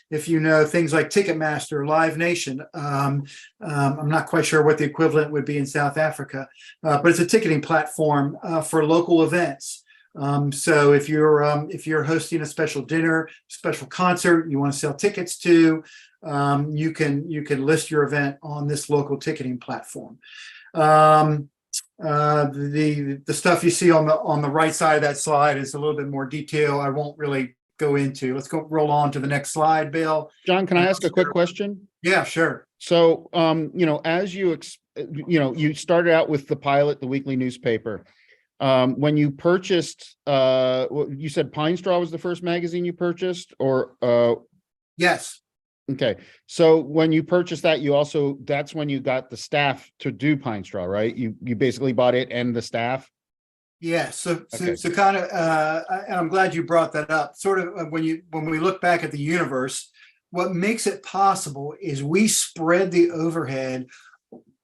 things like Ticketmaster, Live Nation. I'm not quite sure what the equivalent would be in South Africa, but it's a ticketing platform for local events. So if you're hosting a special dinner, special concert, you want to sell tickets to, you can list your event on this local ticketing platform. The stuff you see on the right side of that slide is a little bit more detail. I won't really go into. Let's roll on to the next slide, Bill. John, can I ask a quick question? Yeah, sure. So, as you started out with the pilot, the weekly newspaper. When you purchased, you said Pine Straw was the first magazine you purchased, or Yes. okay. So when you purchased that, that's when you got the staff to do Pine Straw, right? You basically bought it and the staff. Yeah, so Okay. kind of, and I'm glad you brought that up. Sort of when we look back at the universe, what makes it possible is we spread the overhead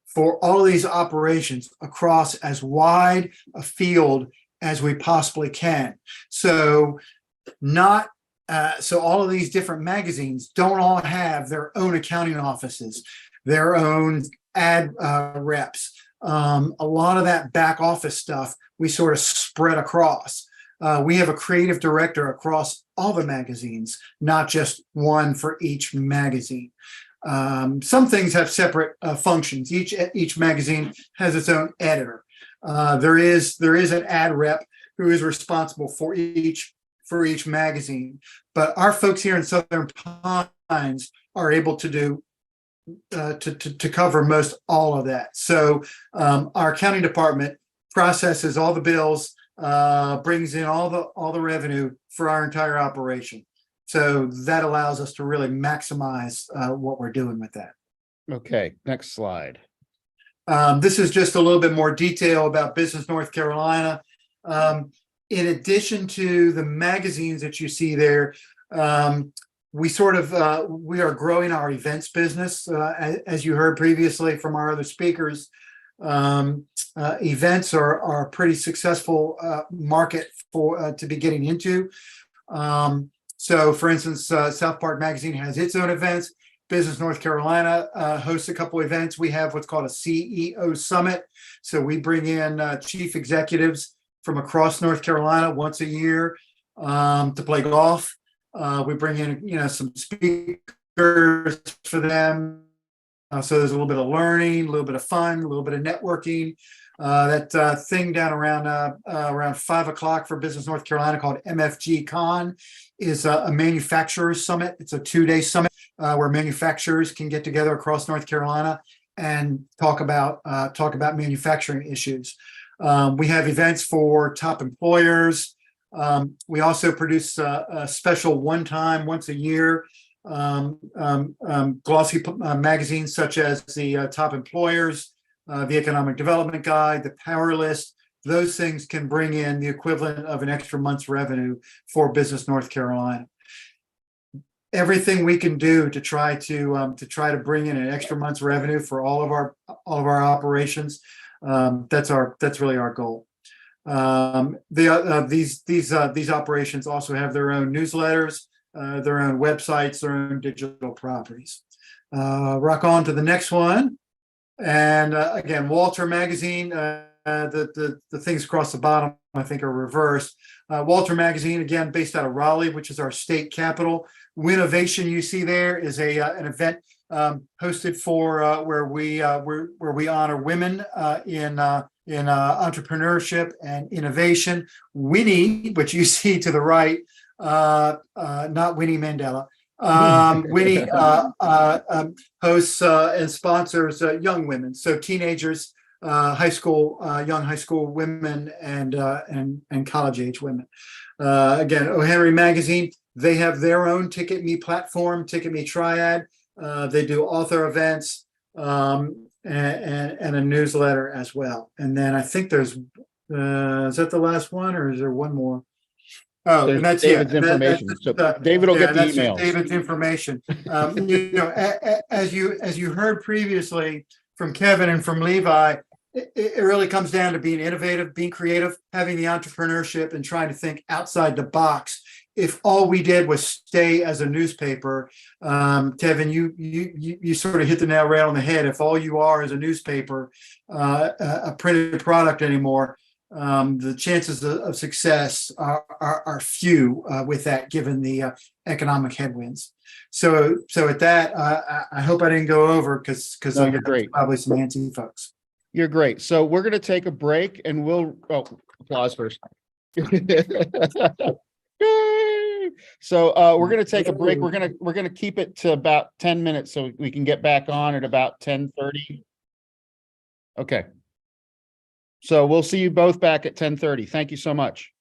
for all of these operations across as wide a field as we possibly can. So so all of these different magazines don't all have their own accounting offices, their own ad reps. A lot of that back office stuff we sort of spread across. We have a creative director across all the magazines, not just one for each magazine. Some things have separate functions. Each magazine has its own editor. There is an ad rep who is responsible for each magazine. But our folks here in Southern Pines are able to do to cover most all of that. So our accounting department processes all the bills, brings in all the revenue for our entire operation. So that allows us to really maximize what we're doing with that. Okay, next slide. This is just a little bit more detail about Business North Carolina. In addition to the magazines that you see there, we are growing our events business. As you heard previously from our other speakers, events are a pretty successful market to be getting into. So for instance, South Park Magazine has its own events. Business North Carolina hosts a couple events. We have what's called a CEO Summit. So we bring in chief executives from across North Carolina once a year to play golf. We bring in, some speakers for them. So there's a little bit of learning, a little bit of fun, a little bit of networking. That thing down around 5 o'clock for Business North Carolina called MFG Con is a manufacturers summit. It's a 2-day summit where manufacturers can get together across North Carolina and talk about manufacturing issues. We have events for top employers. We also produce a special once a year glossy magazines such as the Top Employers, the Economic Development Guide, the Power List. Those things can bring in the equivalent of an extra month's revenue for Business North Carolina. Everything we can do to try to bring in an extra month's revenue for all of our operations. That's really our goal. These operations also have their own newsletters, their own websites, their own digital properties. Rock on to the next one. And again, Walter Magazine, the things across the bottom, I think, are reversed. Walter Magazine, again, based out of Raleigh, which is our state capital. Winnovation you see there is an event hosted for where we honor women in entrepreneurship and innovation. Winnie, which you see to the right, not Winnie Mandela. Winnie hosts and sponsors young women, so teenagers, young high school women, and college age women. Again, O. Henry Magazine, they have their own Ticket Me platform, Ticket Me Triad. They do author events and a newsletter as well. And then I think there's is that the last one, or is there one more? Oh, There's and that's David's yeah, information. So David will get the that's just emails. David's information. As you heard previously from Kevin and from Levi, it really comes down to being innovative, being creative, having the entrepreneurship, and trying to think outside the box. If all we did was stay as a newspaper, Kevin, you sort of hit the nail right on the head. If all you are is a newspaper, a printed product anymore, the chances of success are few with that, given the economic headwinds. So at that, I hope I didn't go over because No, you're great. probably some antsy folks. You're great. So we're going to take a break and applause first. Yay! So we're going to take a break. We're going to keep it to about 10 minutes so we can get back on at about 10:30. Okay. So we'll see you both back at 10:30. Thank you so much.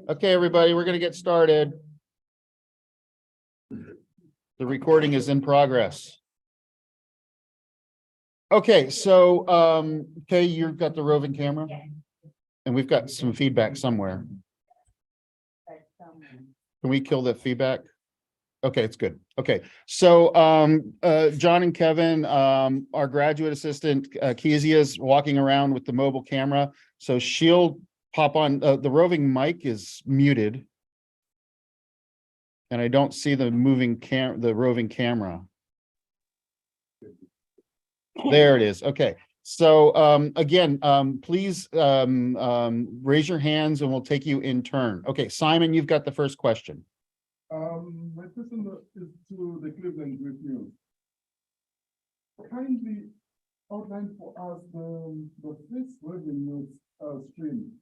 Okay, everybody, we're gonna get started. The recording is in progress. Okay, so, Kay, you've got the roving camera? And we've got some feedback somewhere. Can we kill that feedback? Okay, it's good. Okay, so, John and Kevin, our graduate assistant, Kezia is walking around with the mobile camera. So she'll pop on, the roving mic is muted. And I don't see the roving camera. There it is. Okay. So, again, please, raise your hands and we'll take you in turn. Okay, Simon, you've got the first question. My question is to the Cleveland Group News. Kindly outline for us the first revenue stream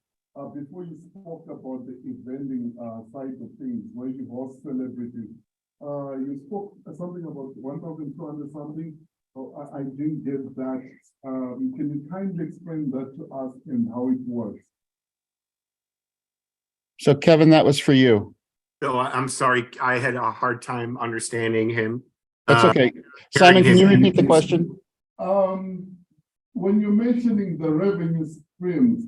before you spoke about the eventing side of things where you host celebrities. You spoke something about 1,200 something. Oh, I didn't get that. Can you kindly explain that to us and how it works? So Kevin, that was for you. Bill, I'm sorry, I had a hard time understanding him. That's okay. Simon, can you repeat the question? When you're mentioning the revenue streams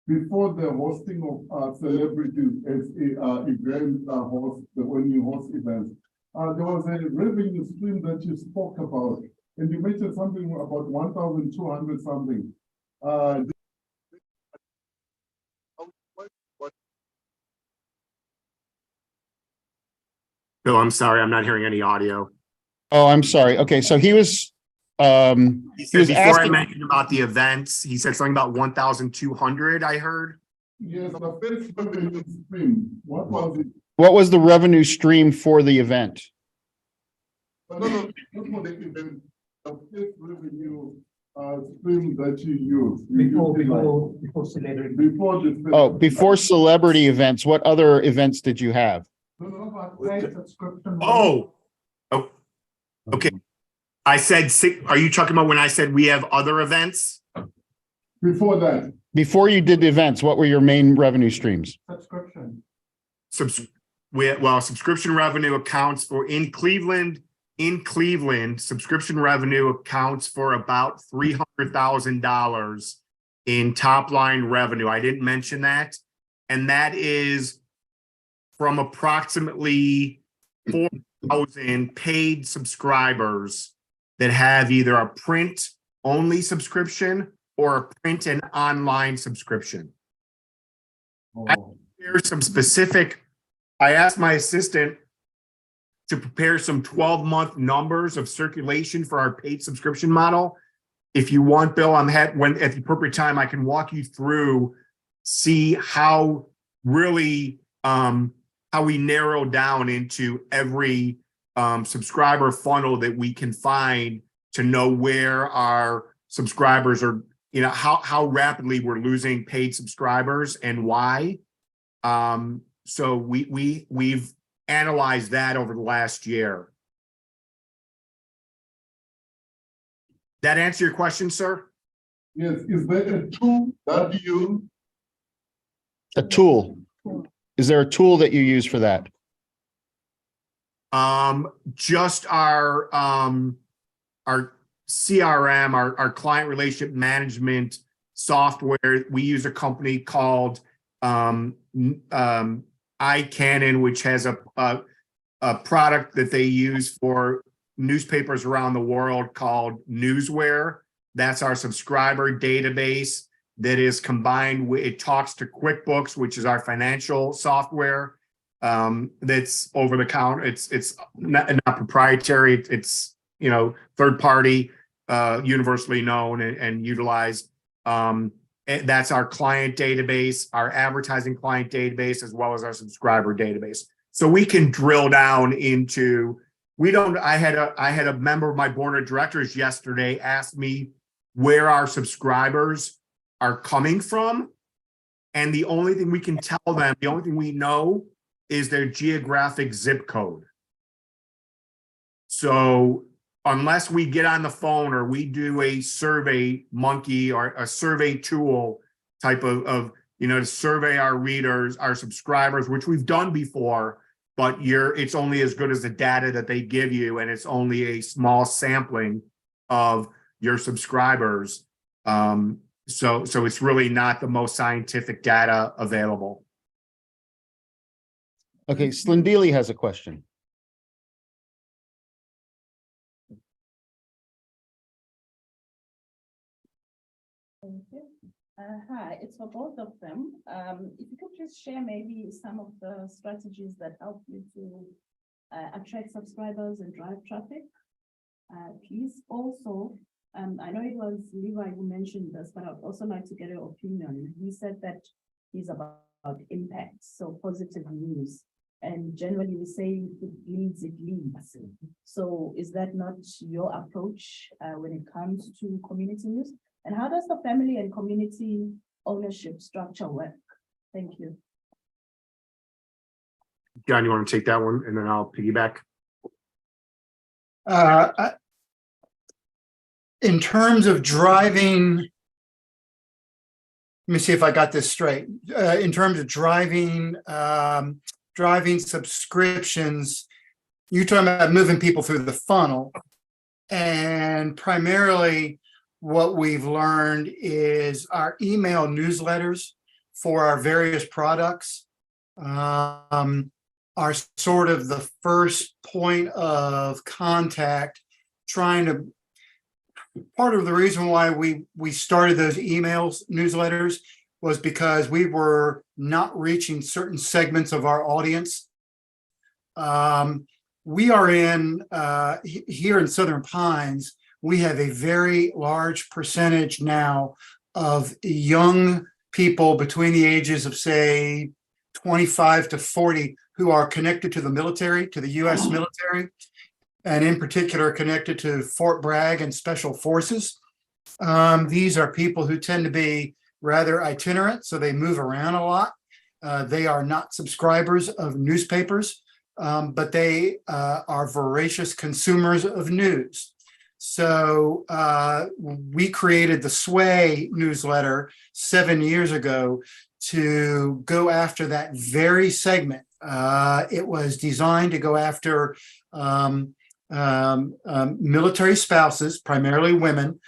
before the hosting of celebrities as a event host, when you host events, there was a revenue stream that you spoke about, and you mentioned something about 1,200 something. Bill, I'm sorry, I'm not hearing any audio. Oh, I'm sorry. Okay, so he was He said was before asking- I mentioned about the events, he said something about 1,200, I heard. Yes, the first revenue stream, what was it? what was the revenue stream for the event? No, not for the event, the first revenue stream that you use. Before celebrity. Before the. Oh, before celebrity events, what other events did you have? Subscription. Oh, okay. I said, are you talking about when I said we have other events? Before that. Before you did the events, what were your main revenue streams? Subscription. Subscription revenue accounts for in Cleveland, subscription revenue accounts for about $300,000 in top line revenue. I didn't mention that. And that is from approximately 4,000 paid subscribers that have either a print only subscription or a print and online subscription. There's some specific, I asked my assistant to prepare some 12-month numbers of circulation for our paid subscription model. If you want, Bill, at the appropriate time, I can walk you through, see how really, how we narrow down into every subscriber funnel that we can find to know where our subscribers are, you know, how rapidly we're losing paid subscribers and why. So we've analyzed that over the last year. That answer your question, sir? Yes, is there a tool that you? A tool. Is there a tool that you use for that? Just our CRM, our client relationship management software. We use a company called iCannon, which has a product that they use for newspapers around the world called Newsware. That's our subscriber database that is combined with, it talks to QuickBooks, which is our financial software. That's over the counter. It's not proprietary. It's, you know, third party, universally known and utilized. That's our client database, our advertising client database, as well as our subscriber database. So we can drill down into, I had a member of my board of directors yesterday ask me where our subscribers are coming from. And the only thing we can tell them, the only thing we know is their geographic zip code. So unless we get on the phone or we do a survey monkey or a survey tool type of to survey our readers, our subscribers, which we've done before, but it's only as good as the data that they give you, and it's only a small sampling of your subscribers. So it's really not the most scientific data available. Okay, Slindili has a question. Thank you. Hi, it's for both of them. If you could just share maybe some of the strategies that help you to attract subscribers and drive traffic. Please also, I know it was Levi who mentioned this, but I'd also like to get your opinion. He said that he's about impact, so positive news. And generally we say if it leads, it leads. So is that not your approach when it comes to community news? And how does the family and community ownership structure work? Thank you. John, you want to take that one, and then I'll piggyback? In terms of driving, let me see if I got this straight. In terms of driving subscriptions, you're talking about moving people through the funnel. And primarily what we've learned is our email newsletters for our various products are sort of the first point of contact. Part of the reason why we started those newsletters was because we were not reaching certain segments of our audience. We are here in Southern Pines, we have a very large percentage now of young people between the ages of, say, 25 to 40 who are connected to the military, to the U.S. military, and in particular connected to Fort Bragg and Special Forces. These are people who tend to be rather itinerant, so they move around a lot. They are not subscribers of newspapers, but they are voracious consumers of news. So we created the Sway newsletter 7 years ago to go after that very segment. It was designed to go after military spouses, primarily women,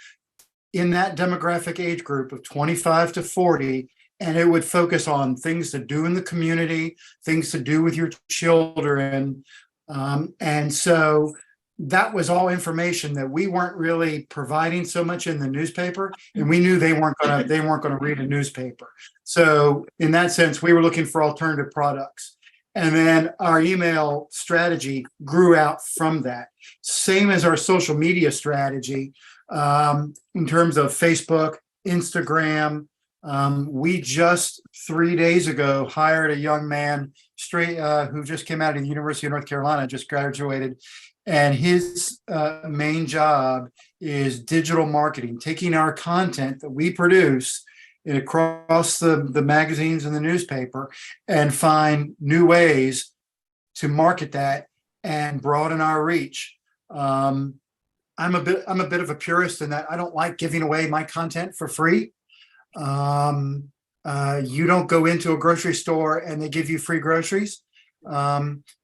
in that demographic age group of 25 to 40, and it would focus on things to do in the community, things to do with your children. And so that was all information that we weren't really providing so much in the newspaper, and we knew they weren't going to read a newspaper. So in that sense, we were looking for alternative products. And then our email strategy grew out from that. Same as our social media strategy in terms of Facebook, Instagram. We just 3 days ago hired a young man who just came out of the University of North Carolina, just graduated. And his main job is digital marketing, taking our content that we produce across the magazines and the newspaper and find new ways to market that and broaden our reach. I'm a bit of a purist in that I don't like giving away my content for free. You don't go into a grocery store and they give you free groceries.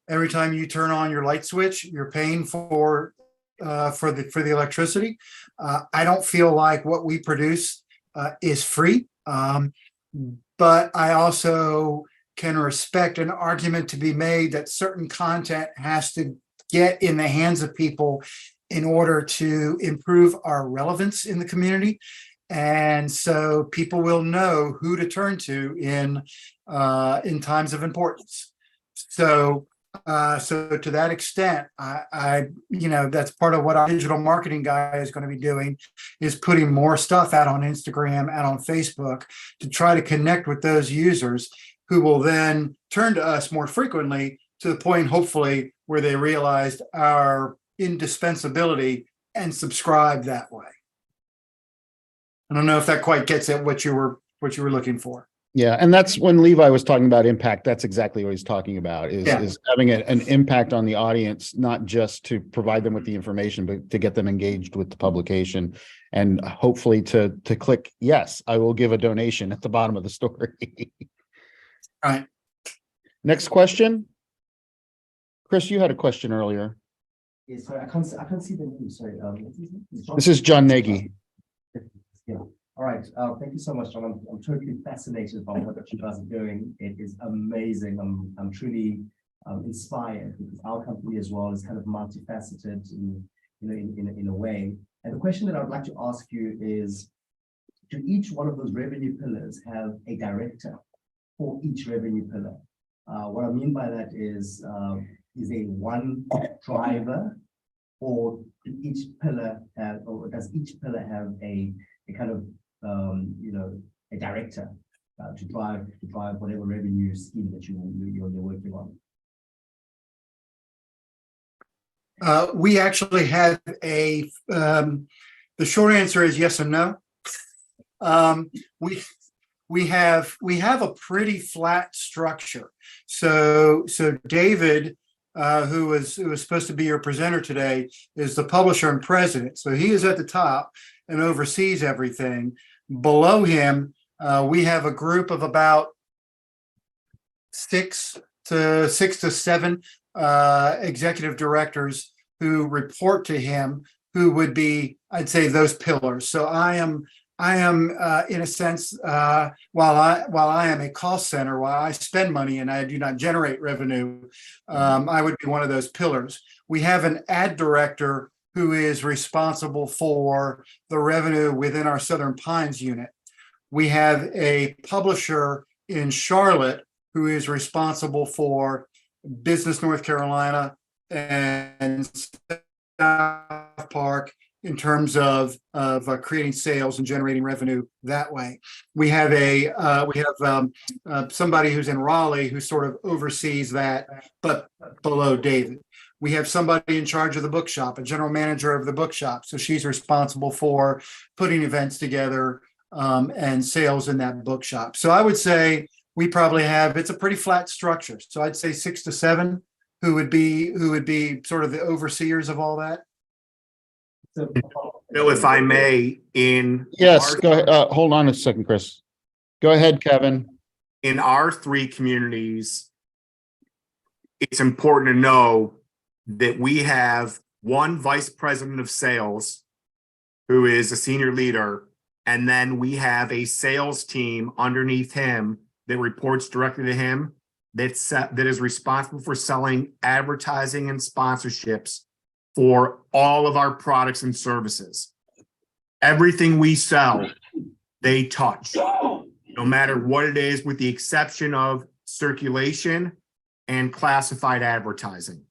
Every time you turn on your light switch, you're paying for the electricity. I don't feel like what we produce is free, but I also can respect an argument to be made that certain content has to get in the hands of people in order to improve our relevance in the community. And so people will know who to turn to in times of importance. So to that extent, that's part of what our digital marketing guy is going to be doing, is putting more stuff out on Instagram and on Facebook to try to connect with those users who will then turn to us more frequently, to the point, hopefully, where they realized our indispensability and subscribe that way. I don't know if that quite gets at what you were looking for. Yeah, and that's when Levi was talking about impact, that's exactly what he's talking about, Yeah. is having an impact on the audience, not just to provide them with the information, but to get them engaged with the publication and hopefully to click, yes, I will give a donation at the bottom of the story. Right. Next question. Chris, you had a question earlier. Yeah, sorry, I can't see the name, sorry. What's his name? This is John Nagy. Yeah, all right, thank you so much, John. I'm totally fascinated by what you guys are doing. It is amazing. I'm truly inspired because our company as well is kind of multifaceted in a way. And the question that I'd like to ask you is, do each one of those revenue pillars have a director for each revenue pillar? What I mean by that is a one driver, or do each pillar have, or does each pillar have a kind of a director to drive whatever revenue scheme that you're working on? We actually have the short answer is yes and no. We have a pretty flat structure. So David, who was supposed to be your presenter today, is the publisher and president. So he is at the top and oversees everything. Below him, we have a group of about six to seven executive directors who report to him, who would be, I'd say, those pillars. So I am in a sense, while I am a cost center, while I spend money and I do not generate revenue, I would be one of those pillars. We have an ad director who is responsible for the revenue within our Southern Pines unit. We have a publisher in Charlotte who is responsible for Business North Carolina and South Park in terms of creating sales and generating revenue that way. We have somebody who's in Raleigh who sort of oversees that, but below David. We have somebody in charge of the bookshop, a general manager of the bookshop. So she's responsible for putting events together and sales in that bookshop. So I would say we probably have, it's a pretty flat structure. So I'd say 6 to 7 who would be sort of the overseers of all that. Bill, if I may, Yes, go ahead. Hold on a second, Chris. Go ahead, Kevin. in our 3 communities, it's important to know that we have one vice president of sales who is a senior leader, and then we have a sales team underneath him that reports directly to him that is responsible for selling advertising and sponsorships for all of our products and services. Everything we sell, they touch, no matter what it is, with the exception of circulation and classified advertising,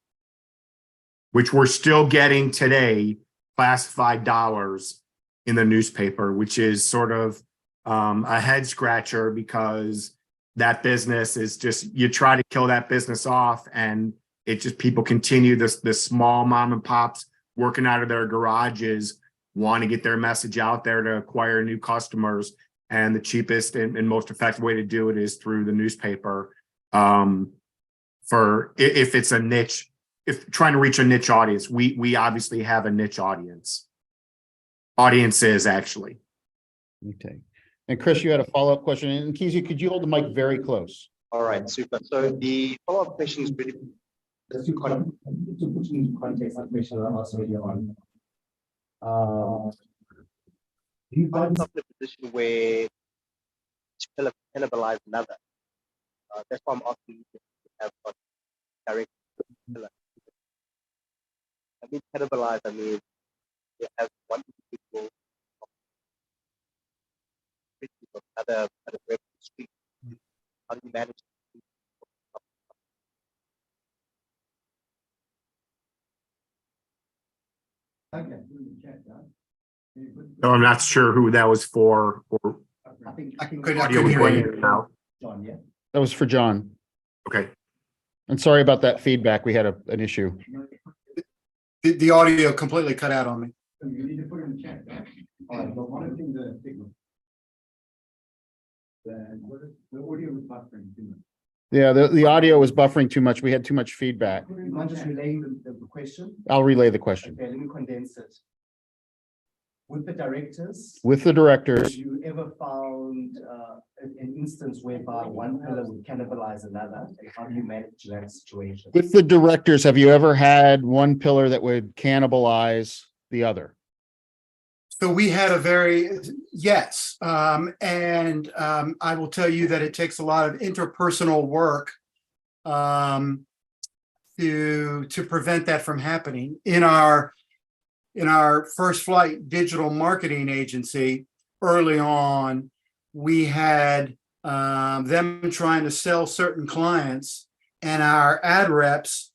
which we're still getting today, classified dollars in the newspaper, which is sort of a head scratcher, because that business is just, you try to kill that business off, and it just, people continue this small mom and pops working out of their garages, want to get their message out there to acquire new customers. And the cheapest and most effective way to do it is through the newspaper. For if it's a niche, if trying to reach a niche audience, we obviously have a niche audiences actually. Okay. And Chris, you had a follow-up question. And Kizzy, could you hold the mic very close? All right, super. So the follow-up question is really Just to put into context the question I asked earlier on. Do you find guys yourself in a position where each pillar cannibalize another. That's why I'm asking you to have a direct pillar. I mean cannibalize, I mean you have one individual of other revenue stream. How do you manage? So I'm not sure who that was for, or I think Couldn't audio was hear going you. in and out. John, yeah. That was for John. Okay. And sorry about that feedback. We had an issue. The audio completely cut out on me. You need to put it in the chat. All right, but one of the things that The audio was buffering too much. Yeah, the audio was buffering too much. We had too much feedback. You mind just relaying the question? I'll relay the question. Okay, let me condense it. With the directors, With the have directors, you ever found an instance whereby one pillar would cannibalize another? And how do you manage that situation? with the directors, have you ever had one pillar that would cannibalize the other? So we had yes, I will tell you that it takes a lot of interpersonal work to prevent that from happening. In our first flight digital marketing agency, early on, we had them trying to sell certain clients, and our ad reps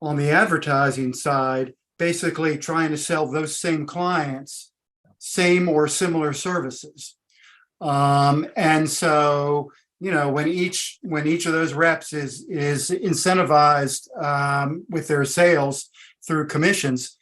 on the advertising side basically trying to sell those same clients same or similar services. And so, when each of those reps is incentivized with their sales through commissions,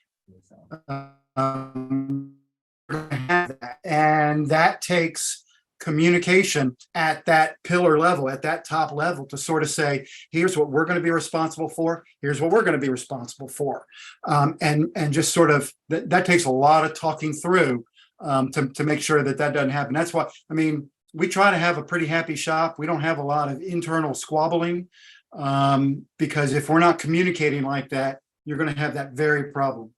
and that takes communication at that pillar level, at that top level, to sort of say, here's what we're going to be responsible for, here's what we're going to be responsible for, and just sort of that takes a lot of talking through to make sure that doesn't happen. That's why, we try to have a pretty happy shop. We don't have a lot of internal squabbling, because if we're not communicating like that, you're going to have that very problem.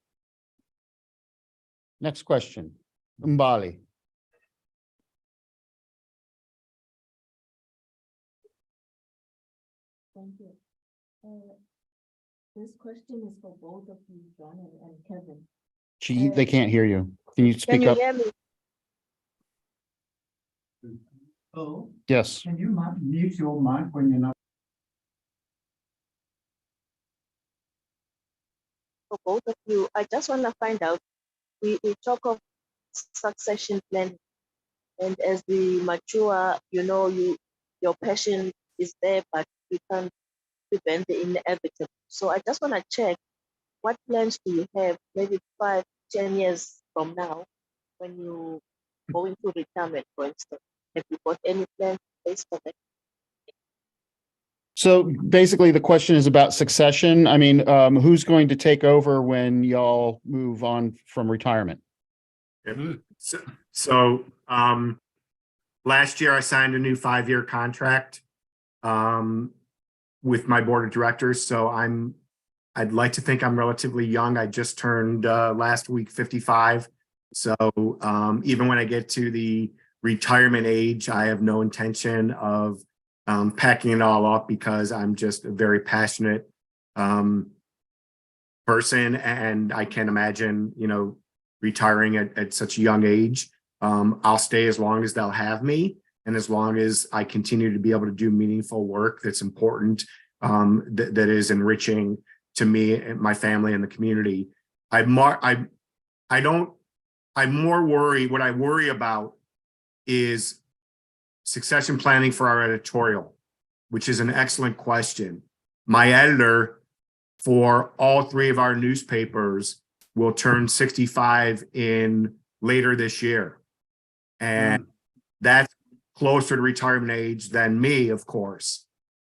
Next question, Mbali. Thank you. This question is for both of you, John and Kevin. They can't hear you. Can you Can speak you up? hear me? Oh, Yes. can you mute your mic when you're not? For both of you, I just want to find out, we talk of succession planning, and as we mature, your passion is there, but you can't prevent the inevitable. So I just want to check, what plans do you have, maybe 5, 10 years from now, when you go into retirement, for instance? Have you got any plans based on that? So basically, the question is about succession. Who's going to take over when y'all move on from retirement? So last year I signed a new 5-year contract with my board of directors. So I'd like to think I'm relatively young. I just turned last week 55. So even when I get to the retirement age, I have no intention of packing it all up, because I'm just a very passionate person, and I can't imagine, retiring at such a young age. I'll stay as long as they'll have me, and as long as I continue to be able to do meaningful work that's important, that is enriching to me and my family and the community. What I worry about is succession planning for our editorial, which is an excellent question. My editor for all 3 of our newspapers will turn 65 in later this year. And that's closer to retirement age than me, of course.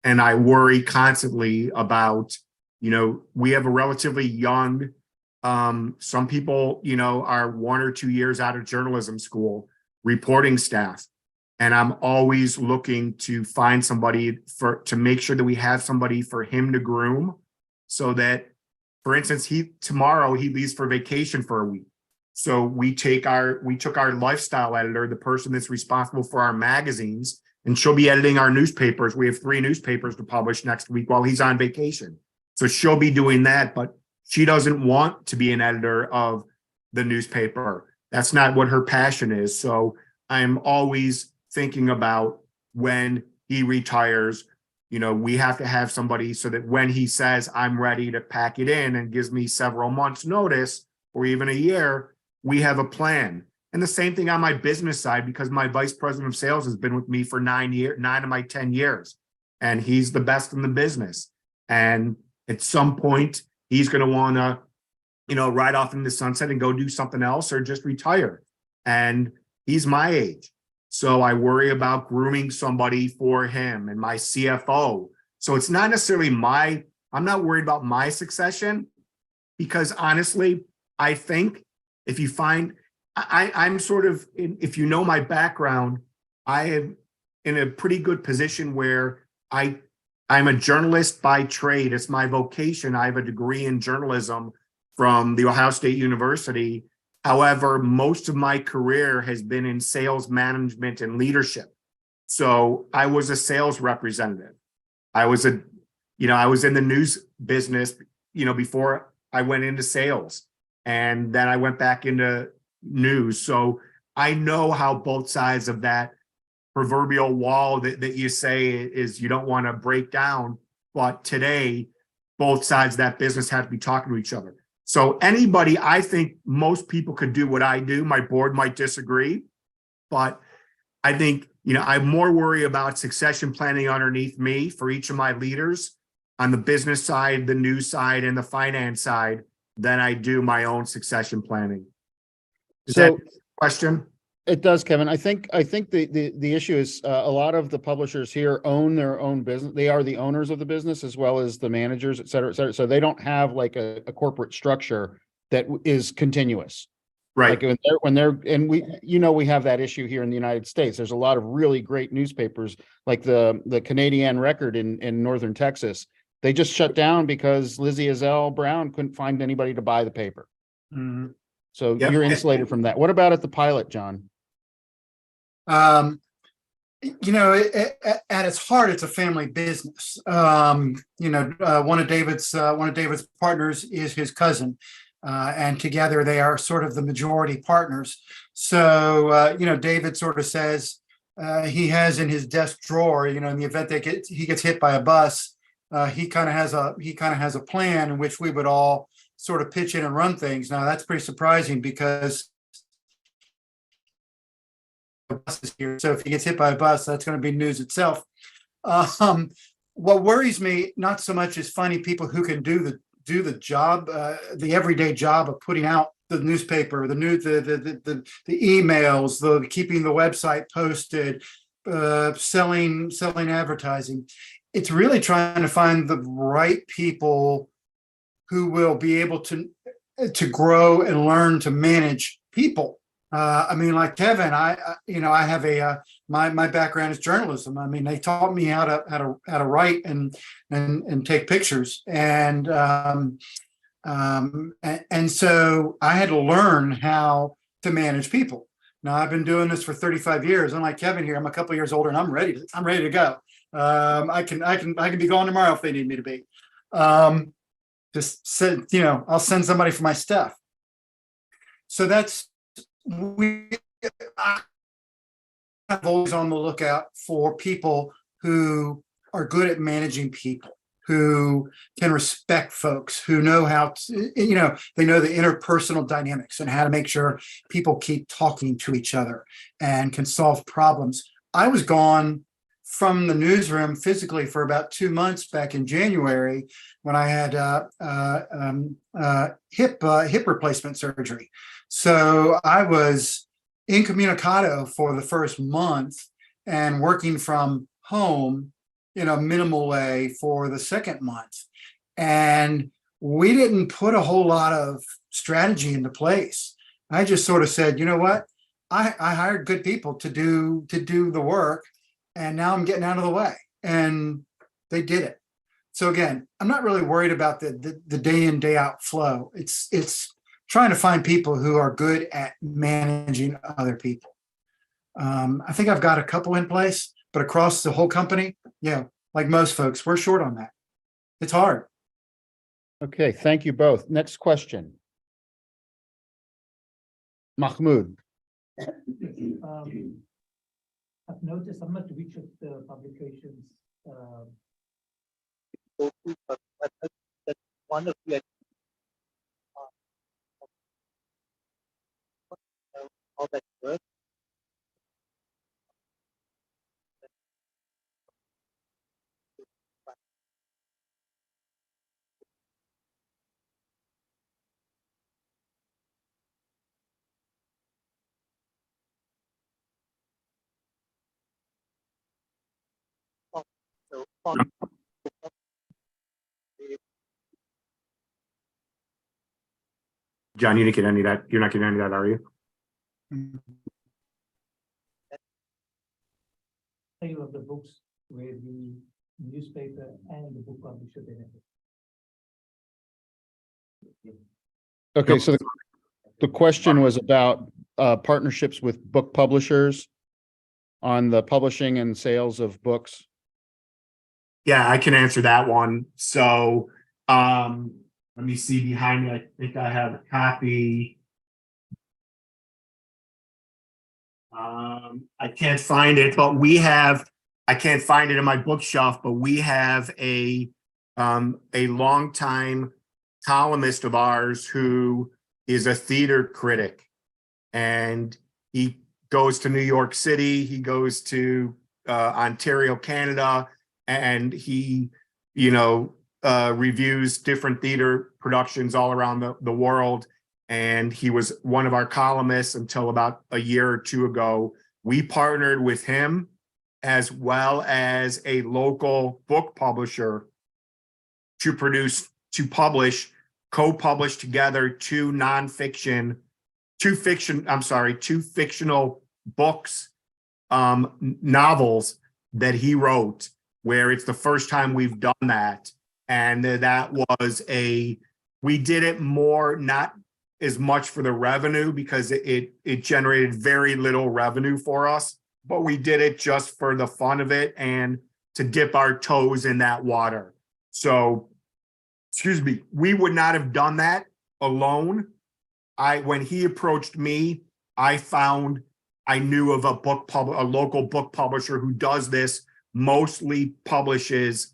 And I worry constantly about, we have a relatively young, some people, are 1 or 2 years out of journalism school, reporting staff. And I'm always looking to find somebody to make sure that we have somebody for him to groom, so that, for instance, tomorrow he leaves for vacation for a week. So we took our lifestyle editor, the person that's responsible for our magazines, and she'll be editing our newspapers. We have 3 newspapers to publish next week while he's on vacation. So she'll be doing that, but she doesn't want to be an editor of the newspaper. That's not what her passion is. So I'm always thinking about, when he retires, we have to have somebody so that when he says, I'm ready to pack it in, and gives me several months notice or even a year, we have a plan. And the same thing on my business side, because my vice president of sales has been with me for 9 of my 10 years, and he's the best in the business. And at some point he's going to want to, ride off into the sunset and go do something else, or just retire. And he's my age. So I worry about grooming somebody for him and my CFO. So it's not necessarily I'm not worried about my succession, because honestly, I think if you find, I'm sort of, if you know my background, I am in a pretty good position where I'm a journalist by trade. It's my vocation. I have a degree in journalism from the Ohio State University. However, most of my career has been in sales management and leadership. So I was a sales representative. I was I was in the news business, before I went into sales, and then I went back into news. So I know how both sides of that proverbial wall that you say is you don't want to break down. But today, both sides of that business have to be talking to each other. So anybody, I think most people could do what I do. My board might disagree, but I think, I'm more worried about succession planning underneath me for each of my leaders on the business side, the news side, and the finance side than I do my own succession planning. Is that So a question? it does, Kevin. I think the issue is a lot of the publishers here own their own business. They are the owners of the business as well as the managers, et cetera, et cetera. So they don't have like a corporate structure that is continuous. Right. Like and we have that issue here in the United States. There's a lot of really great newspapers, like the Canadian Record in northern Texas. They just shut down because Lizzie Ezell Brown couldn't find anybody to buy the paper. Mhm. So Yep. you're insulated from that. What about at the Pilot, John? At its heart, it's a family business. One of David's partners is his cousin, and together they are sort of the majority partners. So, David sort of says he has in his desk drawer, in the event that he gets hit by a bus, he kind of has a plan in which we would all sort of pitch in and run things. Now that's pretty surprising because the bus is here. So if he gets hit by a bus, that's going to be news itself. What worries me not so much is finding people who can do the job, the everyday job of putting out the newspaper, the news, the emails, the keeping the website posted, selling advertising. It's really trying to find the right people who will be able to grow and learn to manage people. Like Kevin, I have my background is journalism. I mean, they taught me how to write and take pictures, and so I had to learn how to manage people. Now I've been doing this for 35 years. Unlike Kevin here, I'm a couple of years older, and I'm ready to go. I can be gone tomorrow if they need me to be. Just send, I'll send somebody for my stuff. So that's I'm always on the lookout for people who are good at managing people, who can respect folks, who know how to, they know the interpersonal dynamics and how to make sure people keep talking to each other and can solve problems. I was gone from the newsroom physically for about 2 months back in January when I had hip replacement surgery. So I was incommunicado for the first month and working from home in a minimal way for the second month. And we didn't put a whole lot of strategy into place. I just sort of said, you know what? I hired good people to do the work, and now I'm getting out of the way. And they did it. So again, I'm not really worried about the day in, day out flow. It's trying to find people who are good at managing other people. I think I've got a couple in place, but across the whole company, like most folks, we're short on that. It's hard. Okay, thank you both. Next question. Mahmoud. I've noticed I'm not which of the publications But that's one of the how that works. So, John, you didn't get any of that. You're not getting any of that, are you? Sale of the books where the newspaper and the book publisher benefit. Okay, so the question was about partnerships with book publishers on the publishing and sales of books. Yeah, I can answer that one. So, let me see behind me. I think I have a copy. I can't find it, but I can't find it in my bookshelf, but we have a longtime columnist of ours who is a theater critic, and he goes to New York City, he goes to Ontario, Canada, and he, reviews different theater productions all around the world. And he was one of our columnists until about a year or two ago. We partnered with him as well as a local book publisher to co-publish together two fictional books, novels that he wrote, where it's the first time we've done that. And that was we did it more, not as much for the revenue, because it generated very little revenue for us, but we did it just for the fun of it and to dip our toes in that water. So, excuse me, we would not have done that alone. When he approached me, I knew of a local book publisher who does this, mostly publishes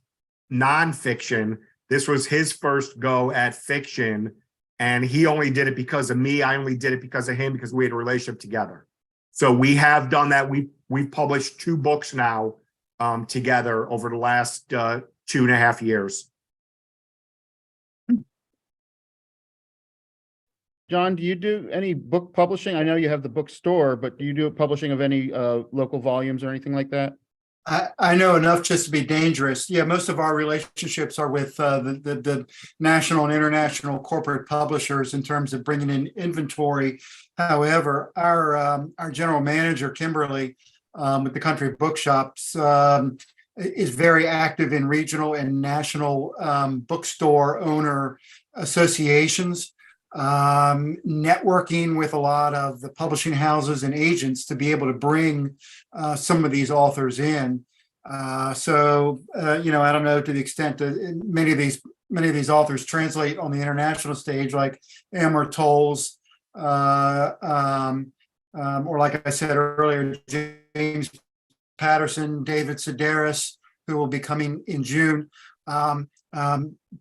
nonfiction. This was his first go at fiction, and he only did it because of me. I only did it because of him, because we had a relationship together. So we have done that. We've published 2 books now together over the last 2.5 years. John, do you do any book publishing? I know you have the bookstore, but do you do publishing of any local volumes or anything like that? I know enough just to be dangerous. Yeah, most of our relationships are with the national and international corporate publishers in terms of bringing in inventory. However, our general manager, Kimberly, with the Country Bookshops, is very active in regional and national bookstore owner associations, networking with a lot of the publishing houses and agents to be able to bring some of these authors in. I don't know to the extent that many of these authors translate on the international stage, like Amor Tolls, or like I said earlier, James Patterson, David Sedaris, who will be coming in June. But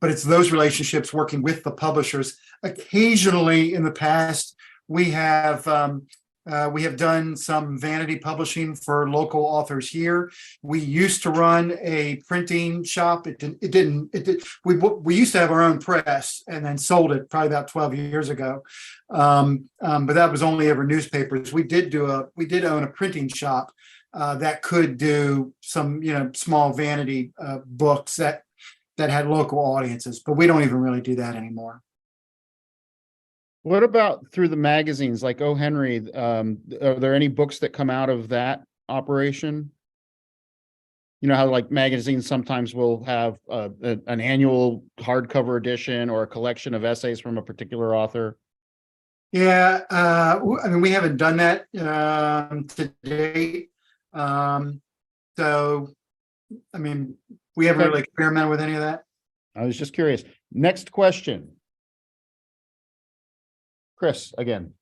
it's those relationships working with the publishers. Occasionally in the past, we have done some vanity publishing for local authors here. We used to run a printing shop. We used to have our own press and then sold it probably about 12 years ago. But that was only ever newspapers. We did own a printing shop that could do some, small vanity books that had local audiences, but we don't even really do that anymore. What about through the magazines like O. Henry? Are there any books that come out of that operation? You know how like magazines sometimes will have an annual hardcover edition or a collection of essays from a particular author? Yeah, we haven't done that to date. We haven't really experimented with any of that. I was just curious. Next question. Chris, again.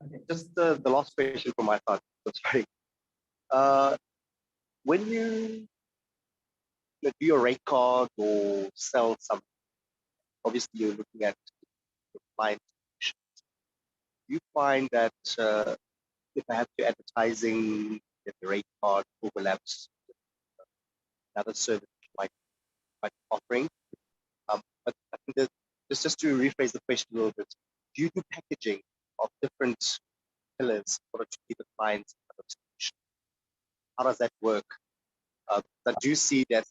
Okay, just the last question from my part. Sorry. When you do your rate card or sell something, obviously you're looking at the client. You find that if I have to advertising, if the rate card overlaps with another service like offering. But I think that just to rephrase the question a little bit, do you do packaging of different pillars for to keep the clients how does that work? I do see that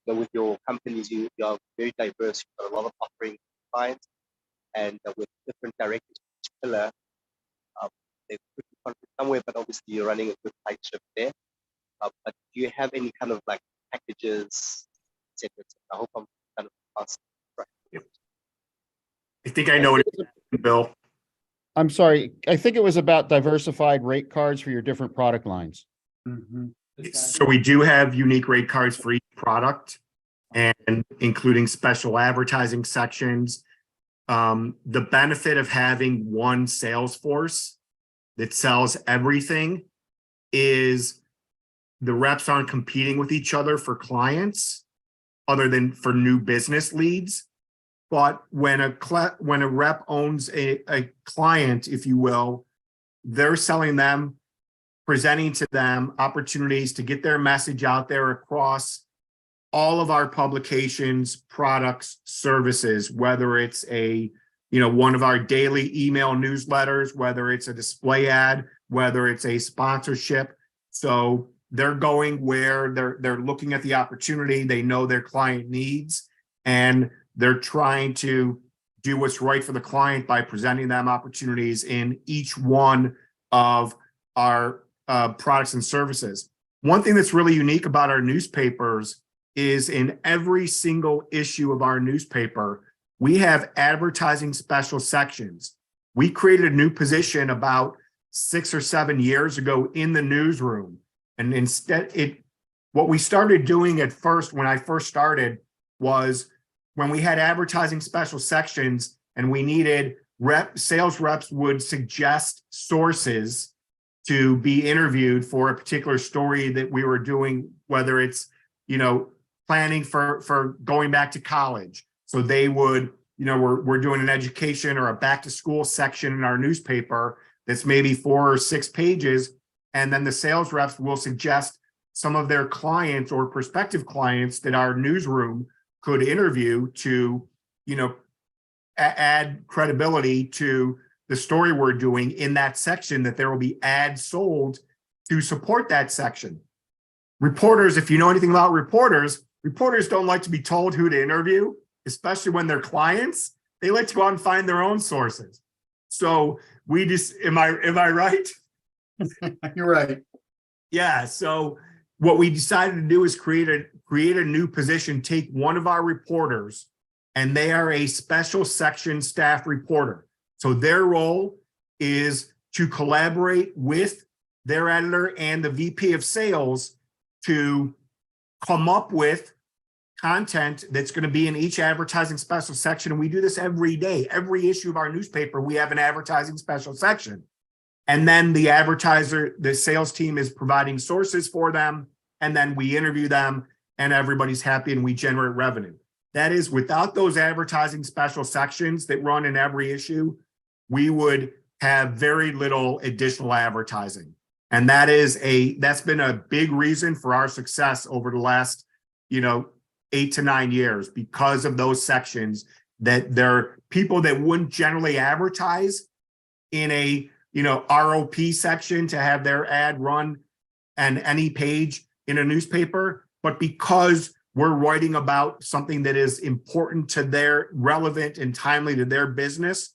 with your companies, you are very diverse. You've got a lot of offering clients, and with different directors each pillar, they put you conflict somewhere, but obviously you're running a good tight ship there. But do you have any kind of like packages, etc.? I hope I'm kind of asking right. I think I know what it is, Bill. I'm sorry, I think it was about diversified rate cards for your different product lines. So we do have unique rate cards for each product, and including special advertising sections. The benefit of having one sales force that sells everything is the reps aren't competing with each other for clients other than for new business leads. But when a rep owns a client, if you will, they're selling them, presenting to them opportunities to get their message out there across all of our publications, products, services, whether it's one of our daily email newsletters, whether it's a display ad, whether it's a sponsorship. So they're going where they're looking at the opportunity, they know their client needs, and they're trying to do what's right for the client by presenting them opportunities in each one of our products and services. One thing that's really unique about our newspapers is in every single issue of our newspaper, we have advertising special sections. We created a new position about 6 or 7 years ago in the newsroom. And instead, what we started doing at first, when I first started, was when we had advertising special sections and we needed sales reps would suggest sources to be interviewed for a particular story that we were doing, whether it's, planning for going back to college. So they would, we're doing an education or a back to school section in our newspaper that's maybe 4 or 6 pages. And then the sales reps will suggest some of their clients or prospective clients that our newsroom could interview to, add credibility to the story we're doing in that section, that there will be ads sold to support that section. Reporters, if you know anything about reporters don't like to be told who to interview, especially when they're clients. They like to go out and find their own sources. So we just, am I right? You're right. Yeah. So what we decided to do is create a new position, take one of our reporters, and they are a special section staff reporter. So their role is to collaborate with their editor and the VP of sales to come up with content that's going to be in each advertising special section. And we do this every day. Every issue of our newspaper, we have an advertising special section. And then the sales team is providing sources for them. And then we interview them and everybody's happy and we generate revenue. That is, without those advertising special sections that run in every issue, we would have very little additional advertising. And that's been a big reason for our success over the last, 8 to 9 years, because of those sections that there are people that wouldn't generally advertise in a, ROP section to have their ad run on any page in a newspaper, but because we're writing about something that is important to their relevant and timely to their business,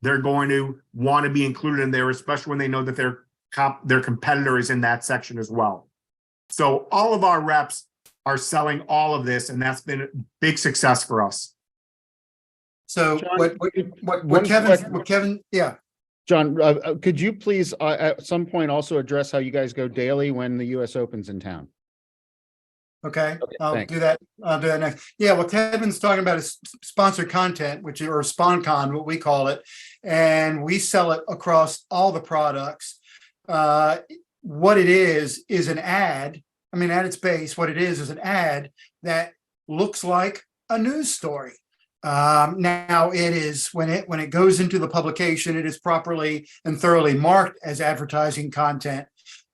they're going to want to be included in there, especially when they know that their competitor is in that section as well. So all of our reps are selling all of this, and that's been a big success for us. So John, what Kevin, yeah. John, could you please at some point also address how you guys go daily when the US Open's in town? Okay, I'll thanks. do that. I'll do that next. Yeah, well, Kevin's talking about his sponsored content, or SponCon, what we call it, and we sell it across all the products. What it is an ad. I mean, at its base, what it is an ad that looks like a news story. Now it is when it goes into the publication, it is properly and thoroughly marked as advertising content.